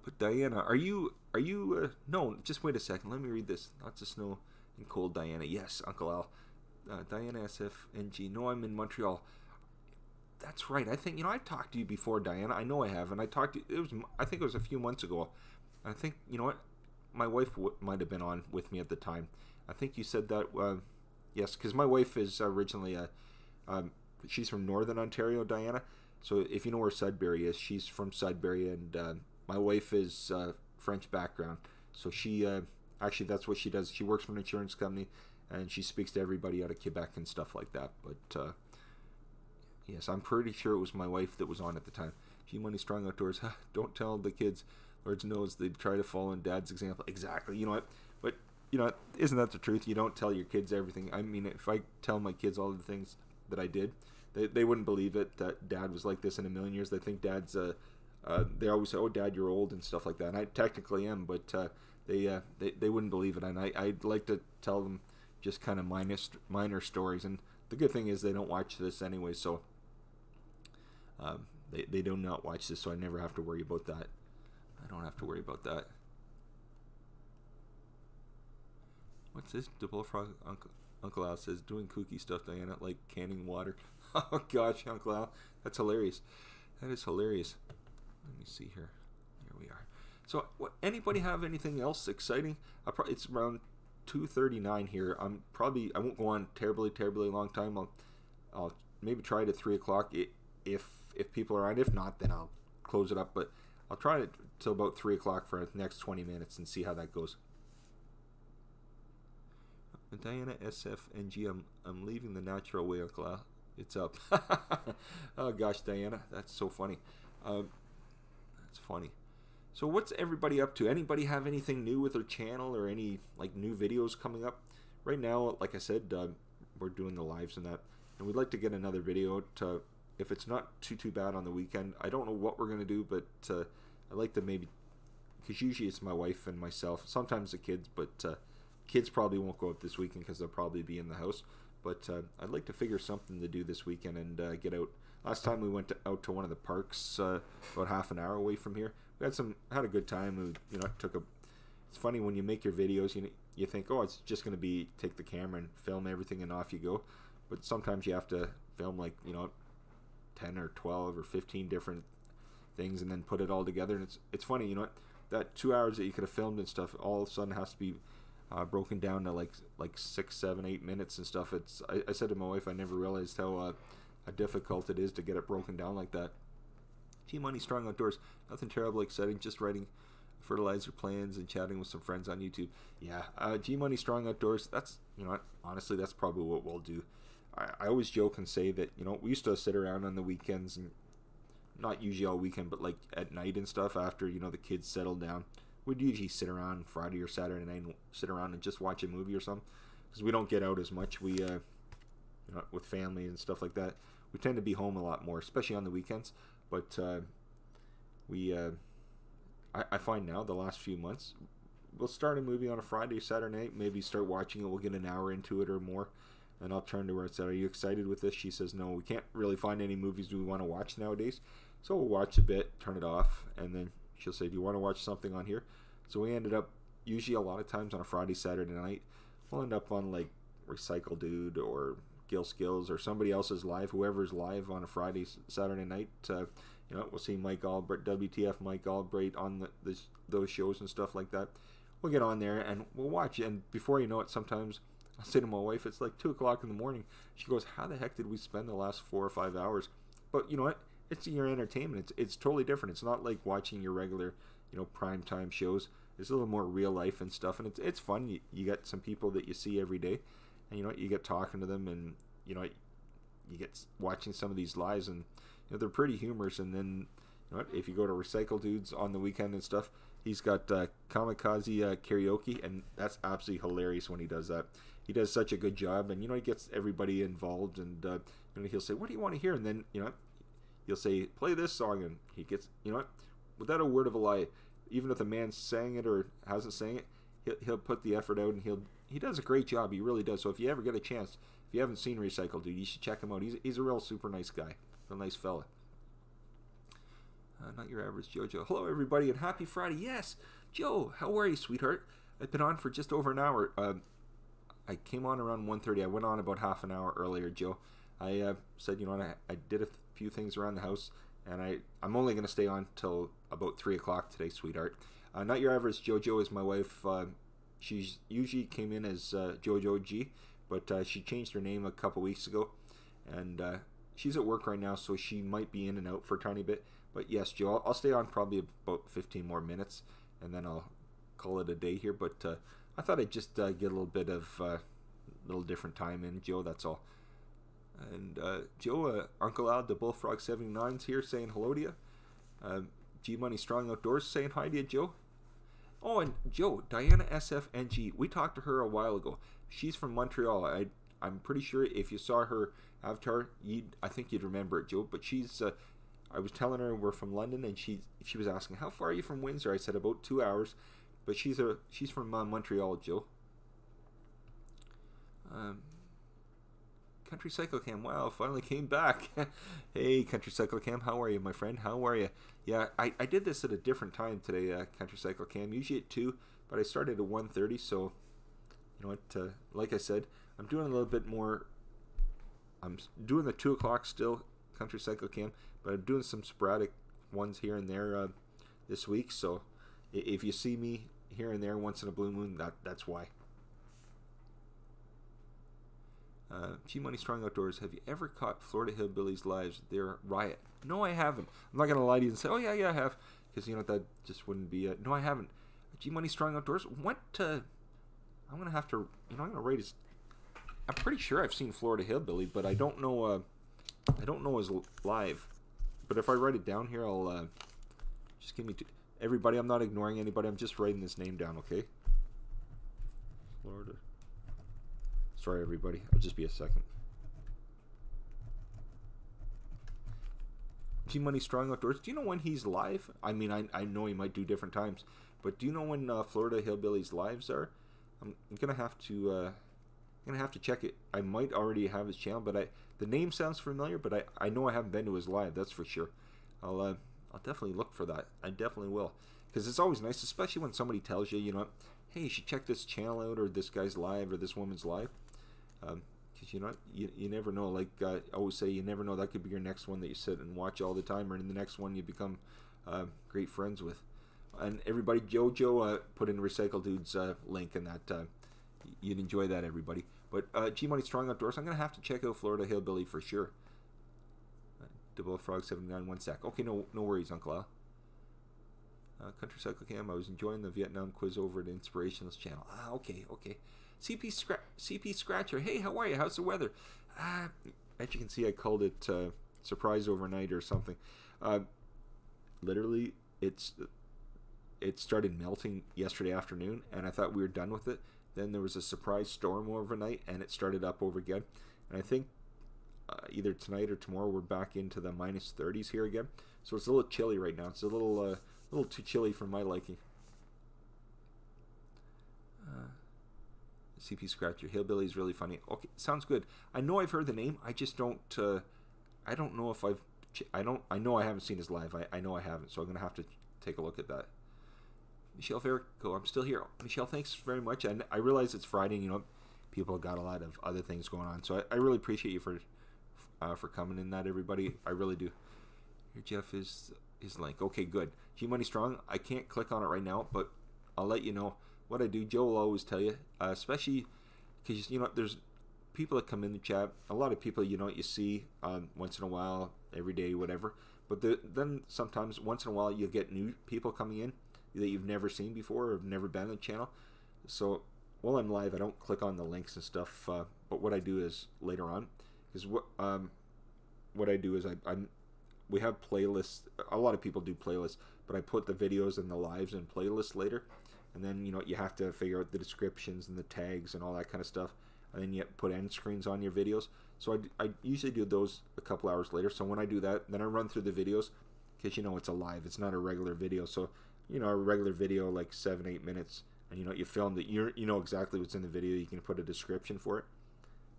But Diana, are you? No, just wait a second. Let me read this. Lots of snow and cold, Diana. Yes, Uncle Al. Diana SFNG. No, I'm in Montreal. That's right. I think I've talked to you before, Diana. I know I have, and I talked to you. I think it was a few months ago. I think my wife might have been on with me at the time. I think you said that. Yes, because my wife is originally she's from Northern Ontario, Diana. So if you know where Sudbury is, she's from Sudbury, and my wife is French background. So she actually, that's what she does. She works for an insurance company, and she speaks to everybody out of Quebec and stuff like that. But yes, I'm pretty sure it was my wife that was on at the time. G Money Strong Outdoors. Don't tell the kids. Lord knows they try to follow in Dad's example. Exactly. You know what? But isn't that the truth? You don't tell your kids everything. I mean, if I tell my kids all the things that I did, they wouldn't believe it that Dad was like this in a million years. They think Dad's they always say, "Oh, Dad, you're old" and stuff like that. And I technically am, but they wouldn't believe it. And I'd like to tell them just kind of minor stories. And the good thing is they don't watch this anyway, so they do not watch this, so I never have to worry about that. I don't have to worry about that. What's this? The Bullfrog Uncle Al says, doing kooky stuff, Diana, like canning water. Oh gosh, Uncle Al, that's hilarious. That is hilarious. Let me see here. Here we are. So, anybody have anything else exciting? It's around 2:39 here. I won't go on terribly long time. I'll maybe try it at 3 o'clock if people are on. If not, then I'll close it up. But I'll try it till about 3 o'clock for the next 20 minutes and see how that goes. Diana SFNG, I'm leaving the natural way, Uncle Al. It's up. Oh gosh, Diana, that's so funny. That's funny. So what's everybody up to? Anybody have anything new with their channel or any new videos coming up? right now, like I said, we're doing the lives and that, and we'd like to get another video to, if it's not too bad on the weekend. I don't know what we're gonna do, but I'd like to maybe, because usually it's my wife and myself, sometimes the kids, but kids probably won't go out this weekend because they'll probably be in the house. But I'd like to figure something to do this weekend and get out. Last time we went out to one of the parks, about half an hour away from here. We had a good time. We, it's funny when you make your videos, you think, oh, it's just going to be take the camera and film everything and off you go. But sometimes you have to film 10 or 12 or 15 different things and then put it all together. And it's funny, that 2 hours that you could have filmed and stuff all of a sudden has to be broken down to like 6, 7, 8 minutes and stuff. I said to my wife, I never realized how difficult it is to get it broken down like that. G Money Strong Outdoors, nothing terrible exciting, just writing fertilizer plans and chatting with some friends on YouTube. Yeah, G Money Strong Outdoors, that's, honestly, that's probably what we'll do. I always joke and say that, we used to sit around on the weekends, and not usually all weekend, but like at night and stuff after, the kids settled down. We'd usually sit around Friday or Saturday night and sit around and just watch a movie or something, because we don't get out as much. We, with family and stuff like that, we tend to be home a lot more, especially on the weekends. But I find now the last few months, we'll start a movie on a Friday, Saturday night, maybe start watching it. We'll get an hour into it or more, and I'll turn to her and say, "Are you excited with this?" She says, "No, we can't really find any movies we want to watch nowadays." So we'll watch a bit, turn it off, and then she'll say, "Do you want to watch something on here?" So we ended up, usually a lot of times on a Friday, Saturday night, we'll end up on like Recycle Dude or Gill Skills or somebody else's live, whoever's live on a Friday, Saturday night. We'll see Mike Albright, WTF Mike Albright on those shows and stuff like that. We'll get on there and we'll watch. And before you know it, sometimes I'll say to my wife, it's like 2 o'clock in the morning. She goes, "How the heck did we spend the last 4 or 5 hours?" But you know what? It's your entertainment. It's totally different. It's not like watching your regular, prime time shows. It's a little more real life and stuff, and it's fun. You get some people that you see every day, and you get talking to them, and you get watching some of these lives, and they're pretty humorous. And then if you go to Recycle Dudes on the weekend and stuff, he's got Kamikaze Karaoke, and that's absolutely hilarious when he does that. He does such a good job, and he gets everybody involved, and he'll say, "What do you want to hear?" And then he'll say, "Play this song," and he gets, without a word of a lie, even if the man sang it or hasn't sang it, he'll put the effort out, and he does a great job. He really does. So if you ever get a chance, if you haven't seen Recycle Dude, you should check him out. He's a real super nice guy, a nice fella. Not your average JoJo. Hello everybody and happy Friday. Yes, Joe, how are you, sweetheart? I've been on for just over an hour. I came on around 1:30. I went on about half an hour earlier, Joe. I said, I did a few things around the house, and I'm only going to stay on till about 3 o'clock today, sweetheart. Not your average JoJo is my wife. She's usually came in as JoJo G, but she changed her name a couple weeks ago, and she's at work right now, so she might be in and out for a tiny bit. But yes, Joe, I'll stay on probably about 15 more minutes, and then I'll call it a day here. But I thought I'd just get a little bit of little different time in, Joe, that's all. And Joe, Uncle Al, the Bullfrog 79's here saying hello to you. G Money Strong Outdoors saying hi to you, Joe. Oh, and Joe, Diana SFNG, we talked to her a while ago. She's from Montreal. I'm pretty sure if you saw her avatar, I think you'd remember it, Joe. But she's, I was telling her we're from London, and she was asking, how far are you from Windsor? I said about 2 hours, but she's from Montreal, Joe. Country Cycle Cam, wow, finally came back. Hey, Country Cycle Cam, how are you, my friend? How are you? Yeah, I did this at a different time today, Country Cycle Cam, usually at 2, but I started at 1:30, so, you know what, like I said, I'm doing a little bit more, I'm doing the 2 o'clock still, Country Cycle Cam, but I'm doing some sporadic ones here and there this week, so if you see me here and there once in a blue moon, that's why. G Money Strong Outdoors, have you ever caught Florida Hillbillies lives? They're riot. No, I haven't. I'm not going to lie to you and say, oh, yeah, I have. Because, that just wouldn't be it. No, I haven't. G Money Strong Outdoors, what, I'm going to have to, I'm going to rate his, I'm pretty sure I've seen Florida Hillbilly, but I don't know his live. But if I write it down here, I'll, just give me, everybody, I'm not ignoring anybody, I'm just writing this name down, okay? Florida Sorry, everybody. I'll just be a second. G Money Strong Outdoors. Do you know when he's live? I mean, I know he might do different times, but do you know when Florida Hillbillies lives are? I'm gonna have to check it. I might already have his channel, but the name sounds familiar, but I know I haven't been to his live. That's for sure. I'll definitely look for that. I definitely will, because it's always nice, especially when somebody tells you, you know, hey, you should check this channel out, or this guy's live, or this woman's live. Because you know, you never know. Like I always say, you never know. That could be your next one that you sit and watch all the time, or in the next one you become great friends with. And everybody, Jojo put in Recycle Dude's link in that. You'd enjoy that, everybody. But G Money Strong Outdoors, I'm gonna have to check out Florida Hillbilly for sure. Double Frog 79 1 sec. Okay, no worries, Uncle Al. Country Cycle Cam. I was enjoying the Vietnam quiz over at Inspirationalist channel. Okay. CP Scratcher. Hey, how are you? How's the weather? As you can see, I called it surprise overnight or something. Literally, it started melting yesterday afternoon, and I thought we were done with it. Then there was a surprise storm overnight, and it started up over again. And I think either tonight or tomorrow we're back into the minus 30s here again. So it's a little chilly right now. It's a little too chilly for my liking. CP Scratcher. Hillbilly is really funny. Okay, sounds good. I know I've heard the name. I just don't. I don't know if I've. I know I haven't seen his live. I know I haven't. So I'm gonna have to take a look at that. Michelle Ferrico, I'm still here. Michelle, thanks very much. And I realize it's Friday. And, you know, people got a lot of other things going on. So I really appreciate you for coming in. That everybody, I really do. Here, Jeff is his link. Okay, good. G Money Strong. I can't click on it right now, but I'll let you know. What I do, Joe will always tell you, especially because, you know, there's people that come in the chat. A lot of people, you know, you see once in a while, every day, whatever. But then sometimes, once in a while, you'll get new people coming in that you've never seen before or have never been on the channel. So while I'm live, I don't click on the links and stuff. But what I do is later on, is what I do is we have playlists. A lot of people do playlists, but I put the videos and the lives in playlists later. And then, you know, you have to figure out the descriptions and the tags and all that kind of stuff. And then you put end screens on your videos. So I usually do those a couple hours later. So when I do that, then I run through the videos, because, you know, it's a live. It's not a regular video. So, you know, a regular video, like 7-8 minutes, and, you know, you filmed it. You know exactly what's in the video. You can put a description for it.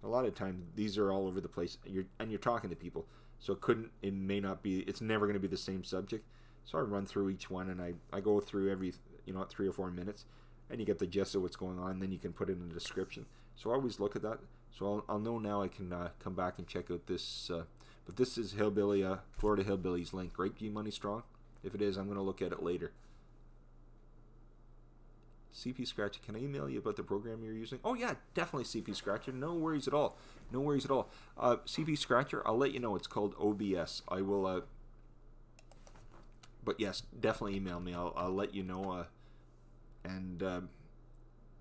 A lot of times, these are all over the place. You're talking to people. So it may not be, it's never going to be the same subject. So I run through each one, and I go through every, you know, 3 or 4 minutes, and you get the gist of what's going on. Then you can put it in the description. So I always look at that. So I'll know now. I can come back and check out this. But this is Hillbilly, Florida Hillbillies link, right? G Money Strong. If it is, I'm going to look at it later. CP Scratcher, can I email you about the program you're using? Oh yeah, definitely, CP Scratcher. No worries at all. No worries at all. CP Scratcher, I'll let you know. It's called OBS. I will. But yes, definitely email me. I'll let you know. And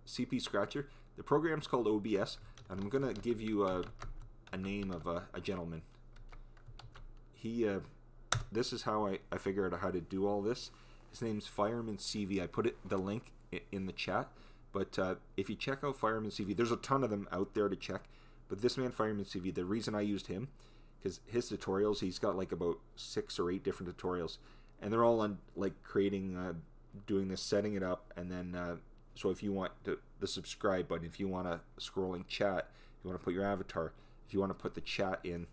CP Scratcher, the program's called OBS, and I'm gonna give you a name of a gentleman. He. This is how I figured out how to do all this. His name's Fireman CV. I put the link in the chat, but if you check out Fireman CV, there's a ton of them out there to check, but this man, Fireman CV, the reason I used him, because his tutorials, he's got like about 6 or 8 different tutorials, and they're all on like creating, doing this, setting it up, and then so if you want the subscribe button, if you want a scrolling chat, if you want to put your avatar, if you want to put the chat in,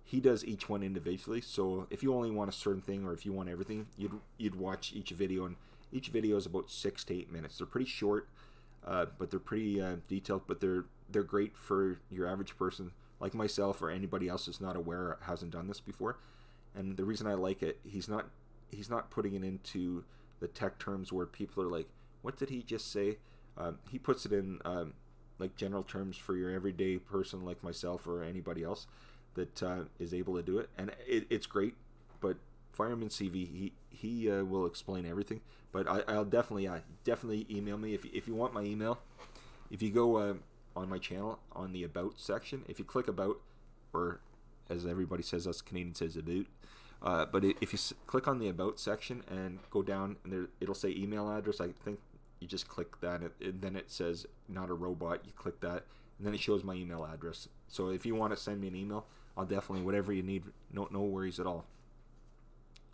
he does each one individually. So if you only want a certain thing, or if you want everything, you'd watch each video, and each video is about 6 to 8 minutes. They're pretty short, but they're pretty detailed. But they're great for your average person like myself, or anybody else that's not aware or hasn't done this before. And the reason I like it, he's not putting it into the tech terms where people are like, "What did he just say?" He puts it in like general terms for your everyday person like myself or anybody else that is able to do it, and it's great. But Fireman CV, he will explain everything. But I'll definitely email me if you want my email. If you go on my channel, on the About section, if you click About, or as everybody says, us Canadians says About, but if you click on the About section and go down, and it'll say email address. I think you just click that, and then it says Not a Robot. You click that, and then it shows my email address. So if you want to send me an email, I'll definitely, whatever you need, no worries at all.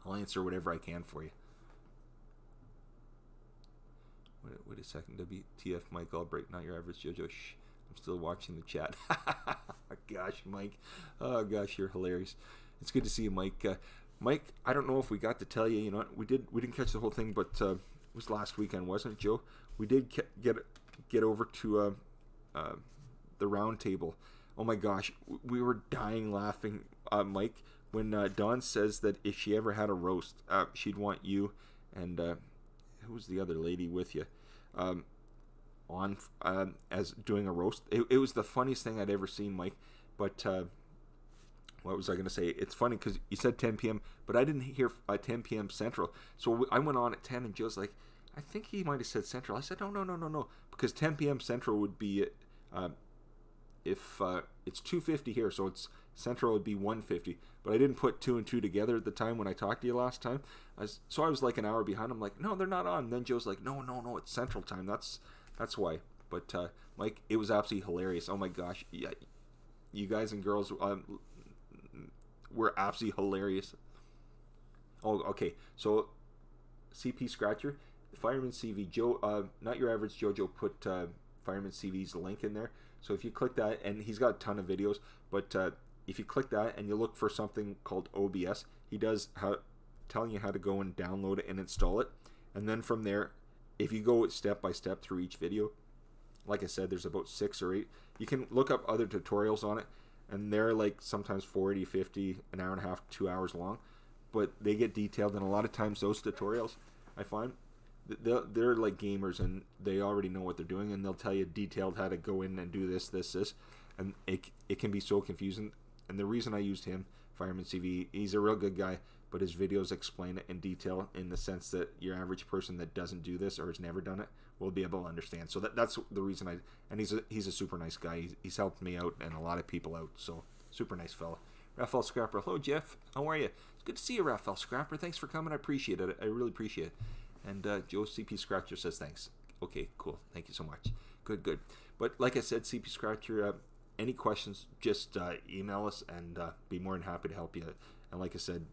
I'll answer whatever I can for you. Wait a second. WTF, Mike Albright, not your average JoJo. Shh. I'm still watching the chat. Gosh, Mike. Oh, gosh, you're hilarious. It's good to see you, Mike. Mike, I don't know if we got to tell you, you know, we didn't catch the whole thing, but it was last weekend, wasn't it, Joe? We did get over to the round table. Oh, my gosh. We were dying laughing, Mike, when Dawn says that if she ever had a roast, she'd want you and who was the other lady with you on as doing a roast. It was the funniest thing I'd ever seen, Mike. But what was I going to say? It's funny because you said 10 p.m., but I didn't hear 10 p.m. Central. So I went on at 10, and Joe's like, I think he might have said Central. I said, no, because 10 p.m. Central would be if it's 2:50 here, so it's Central would be 1:50. But I didn't put 2 and 2 together at the time when I talked to you last time. So I was like an hour behind. I'm like, no, they're not on. And then Joe's like, no, it's Central time. That's why. But Mike, it was absolutely hilarious. Oh my gosh, yeah, you guys and girls were absolutely hilarious. Oh, okay. So CP Scratcher, Fireman CV, Joe, not your average JoJo put Fireman CV's link in there. So if you click that, and he's got a ton of videos, but if you click that and you look for something called OBS, he does telling you how to go and download it and install it. And then from there, if you go step by step through each video, like I said, there's about 6 or 8. You can look up other tutorials on it, and they're like sometimes 40, 50, an hour and a half, 2 hours long, but they get detailed. And a lot of times those tutorials, I find, they're like gamers, and they already know what they're doing, and they'll tell you detailed how to go in and do this, and it can be so confusing. And the reason I used him, Fireman CV, he's a real good guy, but his videos explain it in detail in the sense that your average person that doesn't do this or has never done it will be able to understand. So that's the reason and he's a super nice guy. He's helped me out and a lot of people out, so super nice fella. Raphael Scrapper, hello Jeff, how are you? It's good to see you, Raphael Scrapper. Thanks for coming, I appreciate it. I really appreciate it. And Joe CP Scratcher says thanks. Okay, cool, thank you so much. Good. But like I said, CP Scratcher, any questions, just email us, and be more than happy to help you. And like I said,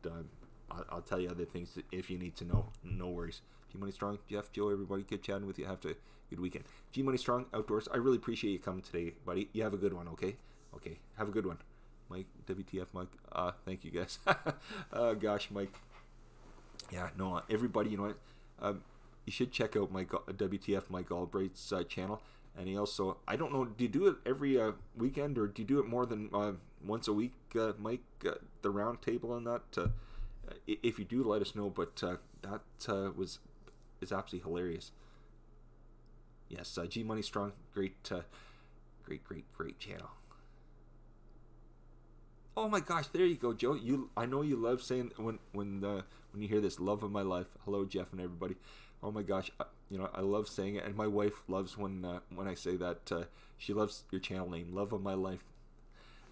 I'll tell you other things if you need to know. No worries. G Money Strong, Jeff, Joe, everybody, good chatting with you. Have a good weekend. G Money Strong Outdoors, I really appreciate you coming today, buddy. You have a good one, okay? Okay, have a good one. Mike, WTF Mike, thank you guys. Oh gosh, Mike. Yeah, no, everybody, you know what? You should check out Mike WTF Mike Albright's channel. And he also, I don't know, do you do it every weekend, or do you do it more than once a week, Mike, the round table and that? If you do, let us know. But that is absolutely hilarious. Yes, G Money Strong, great channel. Oh my gosh, there you go, Joe. I know you love saying when you hear this, love of my life. Hello, Jeff and everybody. Oh my gosh, you know, I love saying it, and my wife loves when I say that. She loves your channel name, love of my life.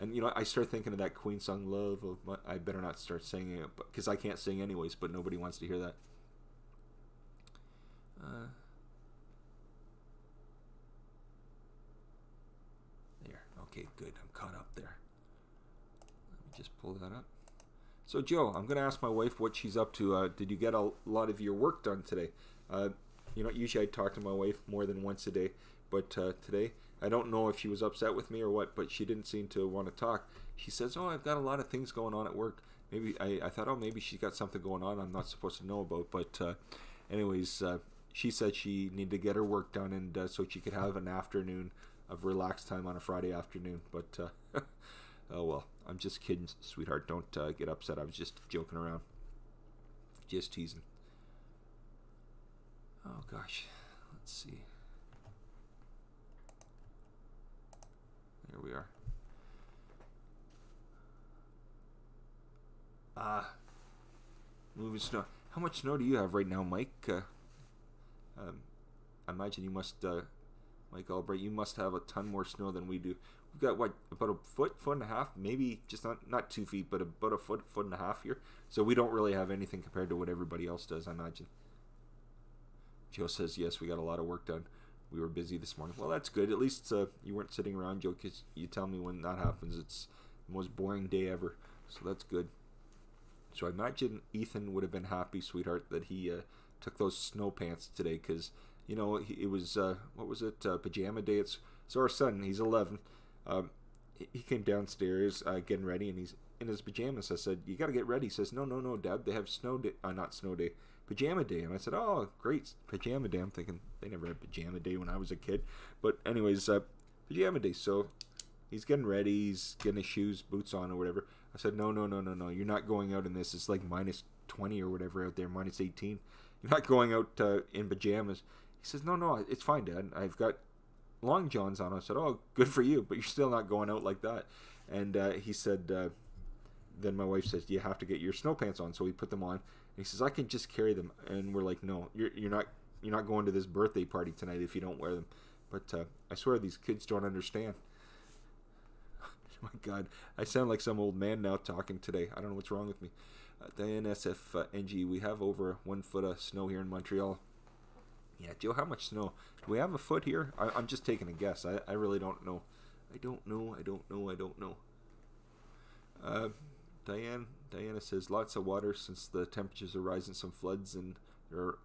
And you know, I start thinking of that Queen song, love of my. I better not start singing it because I can't sing anyways. But nobody wants to hear that. There, okay, good. I'm caught up there. Let me just pull that up. So Joe, I'm going to ask my wife what she's up to. Did you get a lot of your work done today? You know, usually I talk to my wife more than once a day, but today, I don't know if she was upset with me or what, but she didn't seem to want to talk. She says, oh, I've got a lot of things going on at work. Maybe I thought, oh, maybe she's got something going on I'm not supposed to know about. But anyways, she said she needed to get her work done, and so she could have an afternoon of relaxed time on a Friday afternoon. But oh well, I'm just kidding, sweetheart. Don't get upset. I was just joking around, just teasing. Oh gosh, let's see. Here we are. Moving snow. How much snow do you have right now, Mike? I imagine you must, Mike Albright, you must have a ton more snow than we do. We've got, what, about a foot and a half? Maybe just not 2 feet, but about a foot and a half here. So we don't really have anything compared to what everybody else does, I imagine. Joe says, yes, we got a lot of work done. we were busy this morning. Well, that's good. At least you weren't sitting around, Joe, because you tell me when that happens, it's the most boring day ever. So that's good. So I imagine Ethan would have been happy, sweetheart, that he took those snow pants today, because, you know, it was, what was it, pajama day. So our son, he's 11, he came downstairs getting ready, and he's in his pajamas. I said, you got to get ready. He says, no, Dad, they have snow day, not snow day, pajama day. And I said, oh, great, pajama day. I'm thinking they never had pajama day when I was a kid. But anyways, pajama day. So he's getting ready, he's getting his shoes, boots on or whatever. I said, no, you're not going out in this. It's like minus 20 or whatever out there, minus 18. You're not going out in pajamas. He says, no, it's fine, Dad. I've got long johns on. I said, oh, good for you, but you're still not going out like that. And he said, then my wife says, you have to get your snow pants on. So he put them on. And he says, I can just carry them. And we're like, no, you're not going to this birthday party tonight if you don't wear them. But I swear these kids don't understand. Oh my God, I sound like some old man now talking today. I don't know what's wrong with me. Diane SFNG, we have over 1 foot of snow here in Montreal. Yeah, Joe, how much snow? Do we have a foot here? I'm just taking a guess. I really don't know. I don't know. Diana says lots of water since the temperatures are rising. Some floods and they're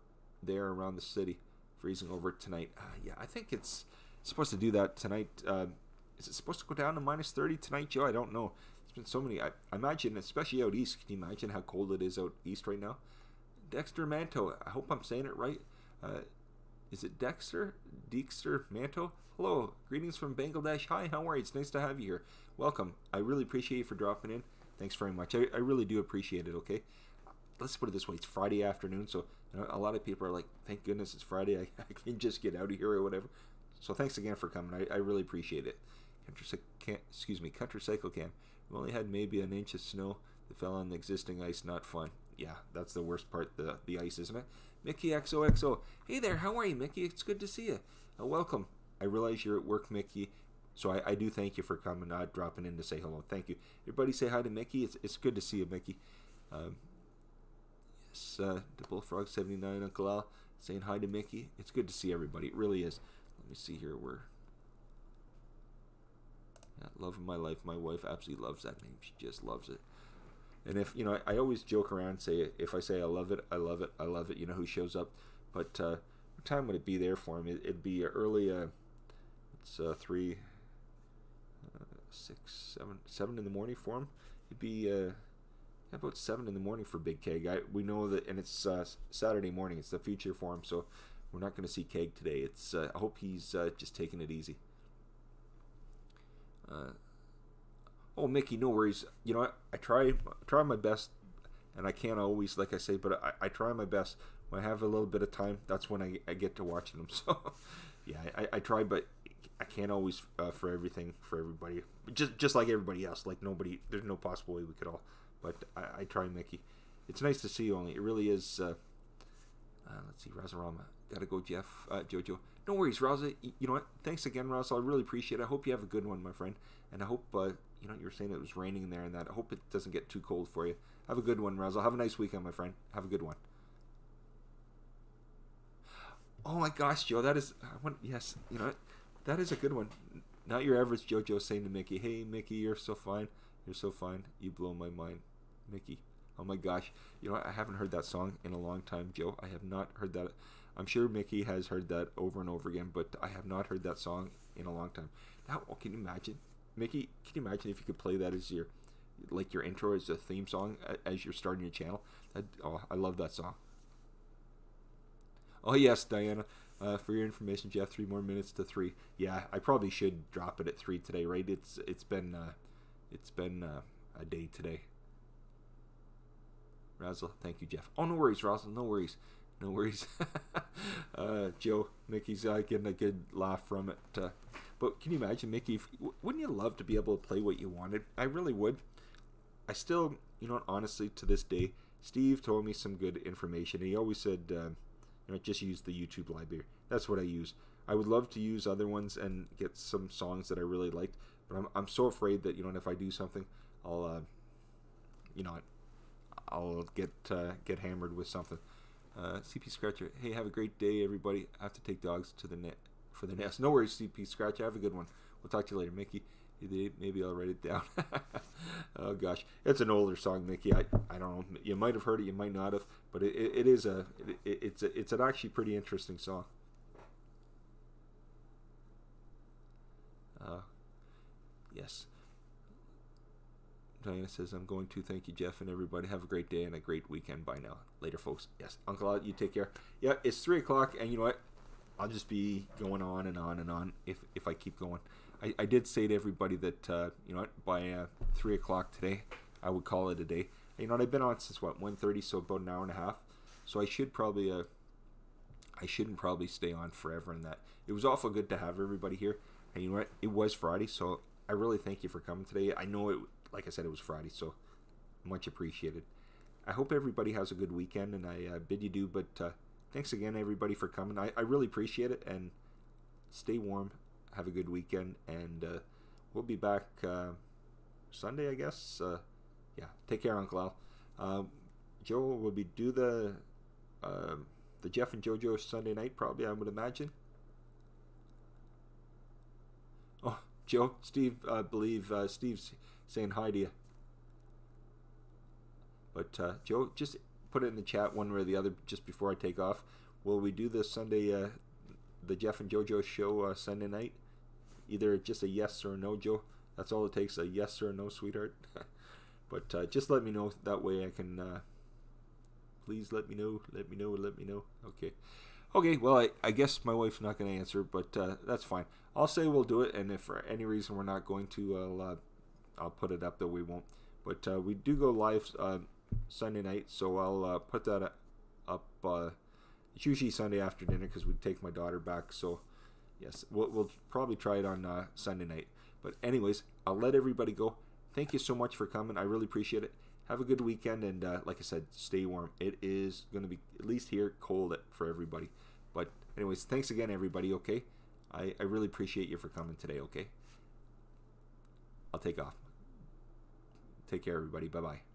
there around the city, freezing over tonight. Yeah, I think it's supposed to do that tonight. Is it supposed to go down to minus 30 tonight, Joe? I don't know. There's been so many. I imagine, especially out east. Can you imagine how cold it is out east right now? Dexter Manto. I hope I'm saying it right. Is it Dexter Manto? Hello. Greetings from Bangladesh. Hi, how are you? It's nice to have you here. Welcome. I really appreciate you for dropping in. Thanks very much. I really do appreciate it, okay? Let's put it this way. It's Friday afternoon, so a lot of people are like, thank goodness it's Friday. I can just get out of here or whatever. So thanks again for coming. I really appreciate it. Country Cycle Cam. We only had maybe an inch of snow that fell on the existing ice. Not fun. Yeah, that's the worst part, the ice, isn't it? Mickey XOXO. Hey there, how are you, Mickey? It's good to see you. Welcome. I realize you're at work, Mickey, so I do thank you for coming, dropping in to say hello. Thank you. Everybody say hi to Mickey. It's good to see you, Mickey. Yes, the Bullfrog 79, Uncle Al, saying hi to Mickey. It's good to see everybody. It really is. Let me see here. Love of my life. My wife absolutely loves that name. She just loves it. And if, I always joke around and say, if I say I love it, I love it, I love it, who shows up. But what time would it be there for him? It'd be early, it's 3, 6, 7 in the morning for him. It'd be about 7 in the morning for Big Keg. We know that, and it's Saturday morning. It's the future for him, so we're not going to see Keg today. It's I hope he's just taking it easy. Oh, Mickey, no worries. I try my best, and I can't always, like I say, but I try my best. When I have a little bit of time, that's when I get to watching them. So, yeah, I try, but I can't always for everything for everybody. Just like everybody else, like nobody. There's no possible way we could all. But I try, Mickey. It's nice to see you. Only it really is. Let's see, Razarama. Gotta go, Jeff. Jojo. No worries, Raza. You know what? Thanks again, Raza. I really appreciate it. I hope you have a good one, my friend. And I hope, you were saying it was raining there and that. I hope it doesn't get too cold for you. Have a good one, Raza. Have a nice weekend, my friend. Have a good one. Oh my gosh, Joe. That is, yes, that is a good one. Not your average Jojo saying to Mickey, hey, Mickey, you're so fine. You're so fine. You blow my mind. Mickey. Oh my gosh. I haven't heard that song in a long time, Joe. I have not heard that. I'm sure Mickey has heard that over and over again, but I have not heard that song in a long time. Now, can you imagine? Mickey, can you imagine if you could play that as your intro, as a theme song as you're starting your channel? I love that song. Oh yes, Diana. For your information, Jeff, 3 more minutes to 3. Yeah, I probably should drop it at 3 today, right? It's been a day today. Razzle, thank you, Jeff. Oh, no worries, Razzle, no worries. No worries. Joe, Mickey's getting a good laugh from it. But can you imagine, Mickey, wouldn't you love to be able to play what you wanted? I really would. I still, honestly, to this day, Steve told me some good information. He always said, just use the YouTube library. That's what I use. I would love to use other ones and get some songs that I really liked, but I'm so afraid that, if I do something, I'll get hammered with something. CP Scratcher, hey, have a great day, everybody. I have to take dogs to the for the nails. No worries, CP Scratch. Have a good one. We'll talk to you later, Mickey. Maybe I'll write it down. Oh gosh, it's an older song, Mickey. I don't know. You might have heard it, you might not have, but it's an actually pretty interesting song. Yes. Diana says, I'm going to. Thank you, Jeff, and everybody. Have a great day and a great weekend. Bye now. Later, folks. Yes, Uncle Al, you take care. Yeah, it's 3 o'clock, and you know what? I'll just be going on and on and on if I keep going. I did say to everybody that, you know what, by 3 o'clock today, I would call it a day. You know what, I've been on since, what, 1:30, so about an hour and a half. So I should probably, I shouldn't probably stay on forever in that. It was awful good to have everybody here. And you know what, it was Friday, so I really thank you for coming today. I know it, like I said, it was Friday, so much appreciated. I hope everybody has a good weekend, and I bid you do, but thanks again, everybody, for coming. I really appreciate it, and stay warm. Have a good weekend, and we'll be back Sunday, I guess. Yeah, take care, Uncle Al. Joe, will we do the Jeff and JoJo Sunday night, probably, I would imagine. Oh, Joe, Steve, I believe Steve's saying hi to you. But Joe, just put it in the chat one way or the other just before I take off. Will we do this Sunday, the Jeff and JoJo show Sunday night? Either just a yes or a no, Joe. That's all it takes, a yes or a no, sweetheart. But just let me know. That way I can... please let me know. Let me know. Okay. Okay, well, I guess my wife's not going to answer, but that's fine. I'll say we'll do it, and if for any reason we're not going to, I'll put it up that we won't. But we do go live Sunday night, so I'll put that up. It's usually Sunday after dinner because we take my daughter back, so yes, we'll probably try it on Sunday night. But anyways, I'll let everybody go. Thank you so much for coming. I really appreciate it. Have a good weekend, and like I said, stay warm. It is going to be, at least here, cold for everybody. But anyways, thanks again, everybody, okay? I really appreciate you for coming today, okay? I'll take off. Take care, everybody. Bye-bye.